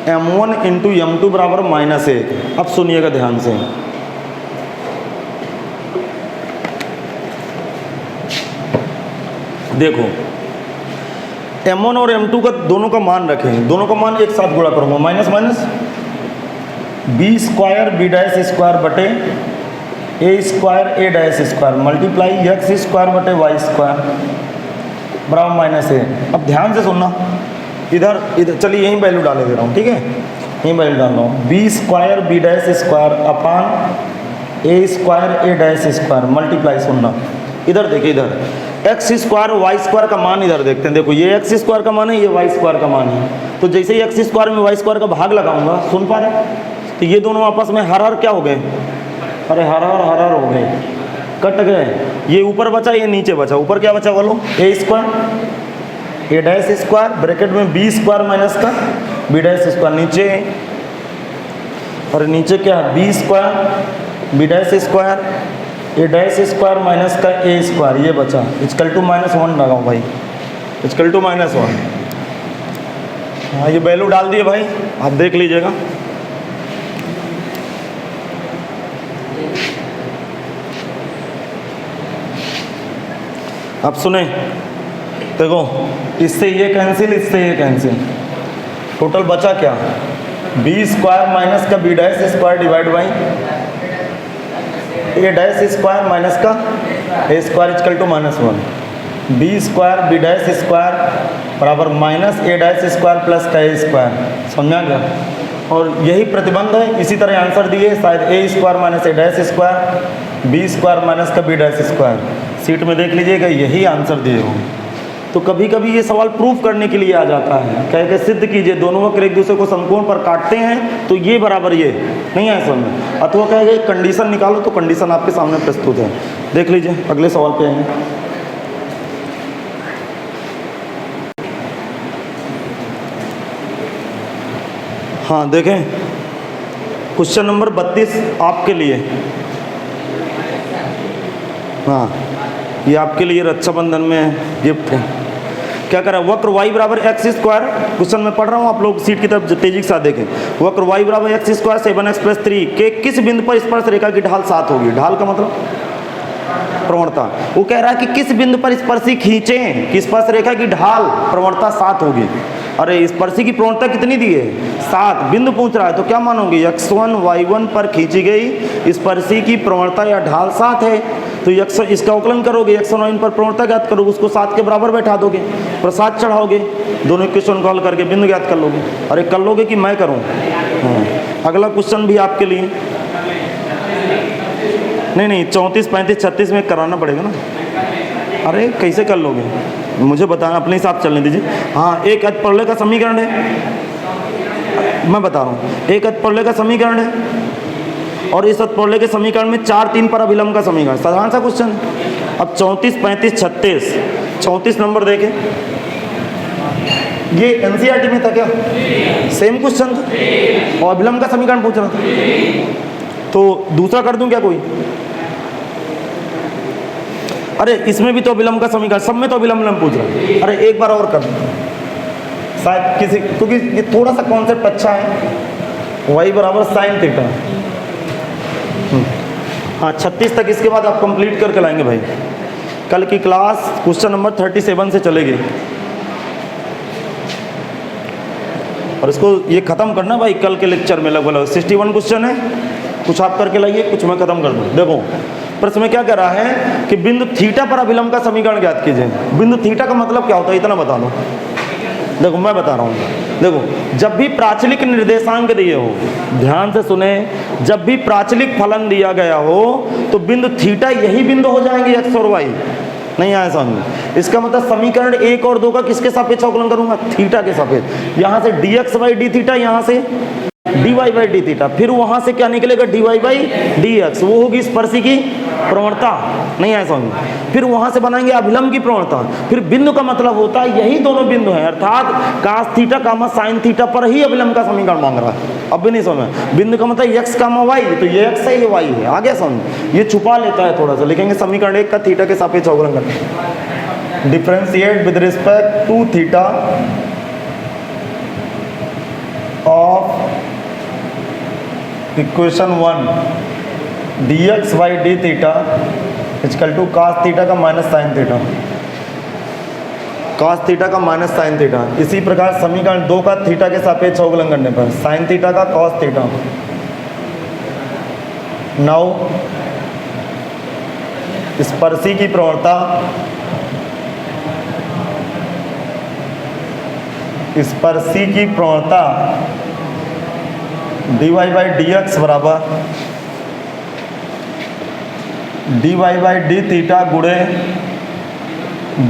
m1 इंटू m2 बराबर -1। अब सुनिएगा ध्यान से, देखो m1 और m2 का दोनों का मान रखें, दोनों का मान एक साथ गुणा करूंगा, minus minus b square b dash square बटे a square a dash square multiply x square बटे y स्क्वायर बराबर -1। अब ध्यान से सुनना, इधर चलिए यहीं वैल्यू डाले दे रहा हूँ, ठीक है, यहीं वैल्यू डाल रहा हूँ। b square b dash square upon a square a dash square multiply, सुनना इधर देखिए, इधर एक्स स्क्वायर वाई स्क्वायर का मान इधर देखते हैं। देखो ये एक्स स्क्वायर का मान है, ये वाई स्क्वायर का मान है। तो जैसे ही एक्स स्क्वायर में वाई स्क्वायर का भाग लगाऊंगा, सुन पा रहे, तो ये दोनों आपस में हर क्या हो गए, अरे हर हो गए, कट गए। ये ऊपर बचा, ये नीचे बचा। ऊपर क्या बचा बोलो, A square A dash square bracket में बी स्क्वायर माइनस का बी डैश स्क्वायर, नीचे और नीचे क्या है, B square B dash square ए डैश स्क्वायर माइनस का ए स्क्वायर, ये बचा। इक्वल टू -1 लगाओ भाई, इक्वल टू -1। हाँ ये वैल्यू डाल दिए भाई, आप देख लीजिएगा। अब सुने, देखो इससे ये कैंसिल, इससे ये कैंसिल, टोटल बचा क्या, बी स्क्वायर माइनस का B dash square divide by A dash square minus का A square equal to -1। B square B dash square बराबर minus A dash square plus का ए स्क्वायर, समझा क्या। और यही प्रतिबंध है, इसी तरह आंसर दिए शायद A square minus A dash square B square minus का बी डैश स्क्वायर, सीट में देख लीजिएगा यही आंसर दिए हो। तो कभी कभी ये सवाल प्रूफ करने के लिए आ जाता है, कह के सिद्ध कीजिए दोनों वक्र एक दूसरे को समकोण पर काटते हैं तो ये बराबर ये नहीं है समझ, अथवा कहेगा कंडीशन निकालो, तो कंडीशन आपके सामने प्रस्तुत है। देख लीजिए अगले सवाल पे आएंगे। हाँ देखें, क्वेश्चन नंबर 32 आपके लिए, हाँ ये आपके लिए रक्षाबंधन में गिफ्ट है। क्या करा, वक्र y बराबर एक्स स्क्वायर, क्वेश्चन में पढ़ रहा हूँ, आप लोग सीट की तरफ तेजी के साथ देखें। वक्र y बराबर एक्स स्क्वायर 7x + 3 के किस बिंदु पर स्पर्श रेखा की ढाल 7 होगी। ढाल का मतलब प्रवणता, वो कह रहा है कि किस बिंदु पर स्पर्शी खींचें कि स्पर्श रेखा की ढाल प्रवणता 7 होगी। अरे स्पर्शी की प्रवणता कितनी दी है, 7, बिंदु पूछ रहा है, तो क्या मानोगे, x1 y1 पर खींची गई स्पर्शी की प्रवणता या ढाल 7 है, तो इसका अवकलन करोगे, x1 y1 पर प्रवणता ज्ञात करोगे, उसको 7 के बराबर बैठा दोगे, प्रसाद चढ़ाओगे, दोनों इक्वेशन को हल करके बिंदु ज्ञात कर लोगे। अरे कर लोगे कि मैं करूँ। हाँ अगला क्वेश्चन भी आपके लिए, नहीं 34 35 36 में कराना पड़ेगा ना। अरे कैसे कर लोगे, मुझे बताना, अपने हिसाब से चलने दीजिए। हाँ एक अतप्रलय का समीकरण है, मैं बता रहा हूँ, एक अतप्रलय का समीकरण है और इस अतप्रलय के समीकरण में 4 3 पर अभिलंब का समीकरण, साधारण सा क्वेश्चन। अब 34 35 36, 34 नंबर देखें, ये एनसीईआरटी में था क्या, सेम क्वेश्चन था और अभिलंब का समीकरण पूछ रहा था, तो दूसरा कर दूं क्या कोई। अरे इसमें भी तो अभिलंब का समीकरण, सब में तो अभिलंब पूछ रहा है। अरे एक बार और कर दूं शायद किसी, क्योंकि ये थोड़ा सा कॉन्सेप्ट अच्छा है। y बराबर साइन थीटा, हाँ 36 तक, इसके बाद आप कंप्लीट करके लाएंगे भाई। कल की क्लास क्वेश्चन नंबर 37 से चलेगी और इसको ये ख़त्म करना भाई कल के लेक्चर में। लगभग 61 क्वेश्चन है, कुछ आप करके लाइए, कुछ मैं ख़त्म कर दूँ। देखो प्रश्न में क्या कह रहा है कि बिंदु थीटा पर अभिलंब का समीकरण ज्ञात कीजिए। बिंदु थीटा का मतलब क्या होता है, इतना बता दो। देखो मैं बता रहा हूँ, देखो जब भी प्राचलिक निर्देशांक दिए हो, ध्यान से सुने, जब भी प्राचलिक फलन दिया गया हो तो बिंदु थीटा यही बिंदु हो जाएंगे एक्स और वाई, नहीं आया समझ। इसका मतलब समीकरण 1 और 2 का किसके सापेक्ष अवकलन करूंगा, थीटा के सापेक्ष। यहाँ से dx/d थीटा, यहाँ से dy बाई डी थीटा, फिर वहां से क्या निकलेगा dy बाई डी एक्स, वो होगी स्पर्शी की प्रवणता, नहीं है समझ। फिर वहां से बनाएंगे अभिलंब की प्रवणता, फिर बिंदु का मतलब होता है यही दोनों बिंदु हैं, अर्थात कास थीटा कामा साइन थीटा पर ही अभिलंब का समीकरण मांग रहा है। अब भी नहीं समझ, बिंदु का मतलब x कामा वाई, तो ये x है ये y है, आगे समझ। ये छुपा लेता है थोड़ा सा, लिखेंगे समीकरण 1 का थीटा के सापेक्ष अवकलन करना, differentiate with respect to theta of equation 1 dx by D theta equal to cos theta का minus sine theta, cos theta का माइनस साइन थीटा। इसी प्रकार समीकरण 2 का थीटा के सापेक्ष अवकलन करने पर साइन थीटा का कॉस थीटा। नाउ स्पर्शी की प्रवणता, स्पर्शी की प्रवणता dy बाई डी एक्स बराबर dy बाई डी थीटा गुणे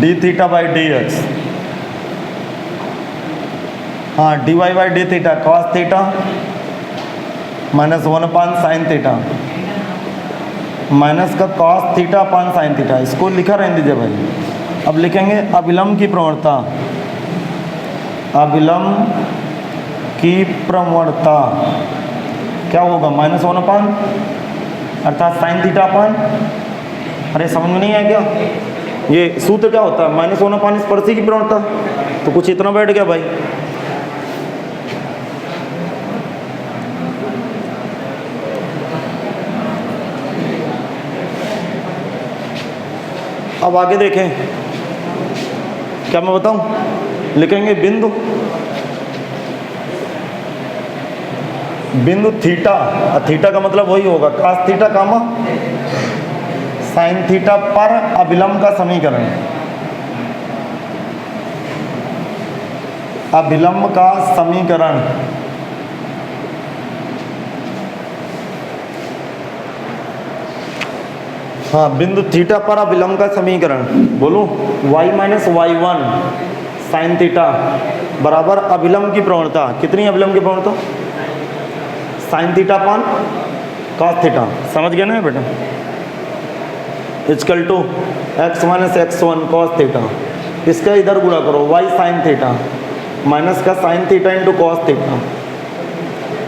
D theta by D X. हाँ, dy by D theta cos theta minus 1 sine theta, minus का cos theta upon sine theta, इसको लिखा रहने दीजिए भाई। अब लिखेंगे अभिलंब की प्रवणता, अभिलंब की प्रवणता क्या होगा, माइनस 1 अर्थात साइन थीटा अपान, अरे समझ में नहीं आया क्या, ये सूत्र क्या होता है, माइनस 1 स्पर्शी की प्रवणता, तो कुछ इतना बैठ गया भाई। अब आगे देखें, क्या मैं बताऊं, लिखेंगे बिंदु, बिंदु थीटा, थीटा का मतलब वही होगा कास थीटा कामा साइन थीटा पर अभिलंब का समीकरण, अभिलंब का समीकरण। हाँ, बिंदु थीटा पर अभिलंब का समीकरण, बोलूं y minus y one sine theta बराबर अभिलंब की प्रवणता, कितनी अभिलंब की प्रवणता, sine theta upon cos theta, समझ गए ना बेटा, equal to x minus x one cos theta, इसका इधर गुणा करो y साइन थीटा माइनस का sine theta into cos theta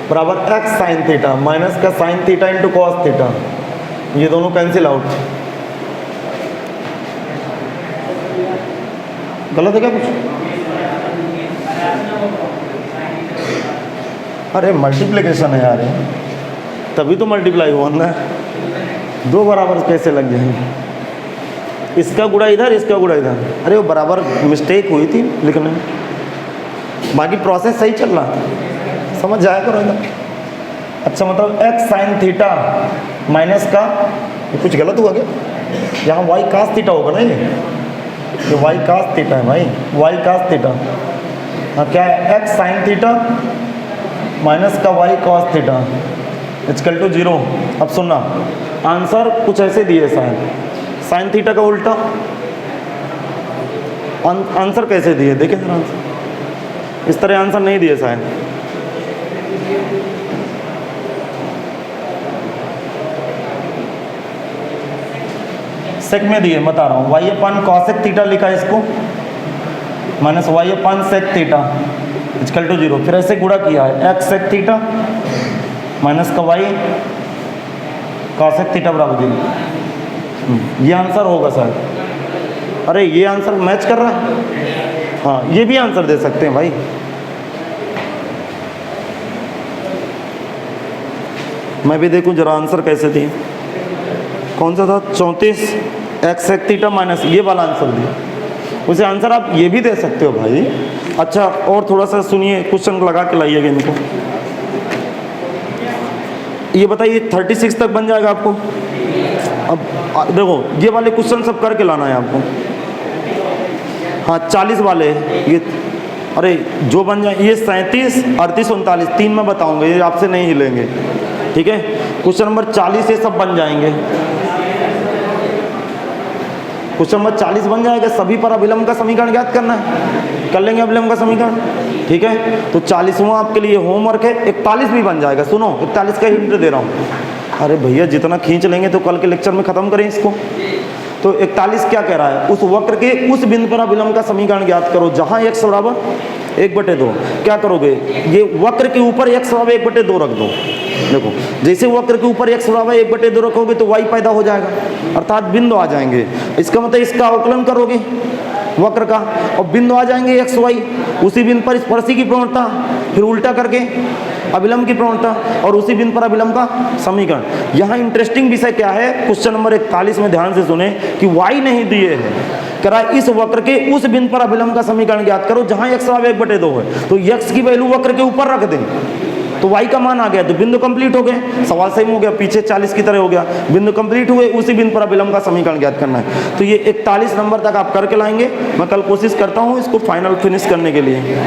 बराबर एक्स साइन थीटा माइनस का sine theta into cos theta, ये दोनों कैंसिल आउट। गलत है क्या कुछ, अरे मल्टीप्लिकेशन है यार, तभी तो मल्टीप्लाई हुआ ना, दो बराबर कैसे लग जाएंगे, इसका गुणा इधर इसका गुणा इधर, अरे वो बराबर मिस्टेक हुई थी लिखने में, बाकी प्रोसेस सही चल रहा, समझ जाया करो इधर। अच्छा, मतलब एक्स साइन थीटा माइनस का, कुछ गलत हुआ क्या, यहाँ वाई कास थीटा होगा ना, ये वाई कास थीटा है भाई, वाई कास थीटा, हाँ क्या है, एक्स साइन थीटा माइनस का y cos theta equal to 0। अब सुनना, आंसर कुछ ऐसे दिए शायद, साइन थीटा का उल्टा, आंसर कैसे दिए देखें जरा, आंसर इस तरह आंसर नहीं दिए शायद, सेक में दिए, बता रहा हूँ, वाई अपान कॉसेक थीटा लिखा है इसको, minus y upon sec theta equal to 0, फिर ऐसे गुणा किया है एक्स सेक थीटा माइनस का वाई कॉसेक थीटा बराबर 0, ये आंसर होगा सर। अरे ये आंसर मैच कर रहा है, हाँ ये भी आंसर दे सकते हैं भाई, मैं भी देखूं जरा आंसर कैसे दिए, कौन सा था, 34 एक्स सेक थीटा माइनस, ये वाला आंसर दिया, उसे आंसर आप ये भी दे सकते हो भाई। अच्छा, और थोड़ा सा सुनिए, क्वेश्चन लगा के लाइएगा इनको, ये बताइए 36 तक बन जाएगा आपको। अब देखो ये वाले क्वेश्चन सब करके लाना है आपको, हाँ 40 वाले ये, अरे जो बन जाए ये 37 38 39 3 में बताऊंगा, ये आपसे नहीं हिलेंगे, ठीक है। क्वेश्चन नंबर 40 ये सब बन जाएंगे, क्वेश्चन नंबर 40 बन जाएगा। सभी पर अभिलंब का समीकरण ज्ञात करना है, कर लेंगे अभिलंब का समीकरण, ठीक है। तो 40वां आपके लिए होमवर्क है। 41 भी बन जाएगा, सुनो 41 का हिंट दे रहा हूँ। अरे भैया जितना खींच लेंगे तो कल के लेक्चर में खत्म करें इसको। तो 41 क्या कह रहा है, उस वक्र के उस बिंदु पर अभिलंब का समीकरण ज्ञात करो जहां x बराबर 1/2। क्या करोगे, ये वक्र के ऊपर x बराबर 1/2 रख दो। देखो जैसे वक्र के ऊपर x बराबर 1/2 रखोगे तो y पैदा हो जाएगा, अर्थात बिंदु आ जाएंगे। इसका मतलब इसका अवकलन करोगे वक्र का और बिंदु आ जाएंगे x y। उसी बिंदु पर स्पर्शी की प्रवणता, फिर उल्टा करके अभिलंब की प्रवणता और उसी बिंदु पर अभिलंब का समीकरण। यहाँ इंटरेस्टिंग विषय क्या है, क्वेश्चन नंबर 41 में ध्यान से सुने कि y नहीं दिए हैं, करा इस वक्र के उस बिंदु पर अभिलंब का समीकरण ज्ञात करो जहां x बराबर 1/2 है। तो x की वैल्यू वक्र के ऊपर रख दें तो y का मान आ गया, तो बिंदु कंप्लीट हो गए। सवाल सही हो गया, पीछे 40 की तरह हो गया, बिंदु कंप्लीट हुए, उसी बिंदु पर अभिलंब का समीकरण ज्ञात करना है। तो ये 41 नंबर तक आप करके लाएंगे। मैं कल कोशिश करता हूँ इसको फाइनल फिनिश करने के लिए।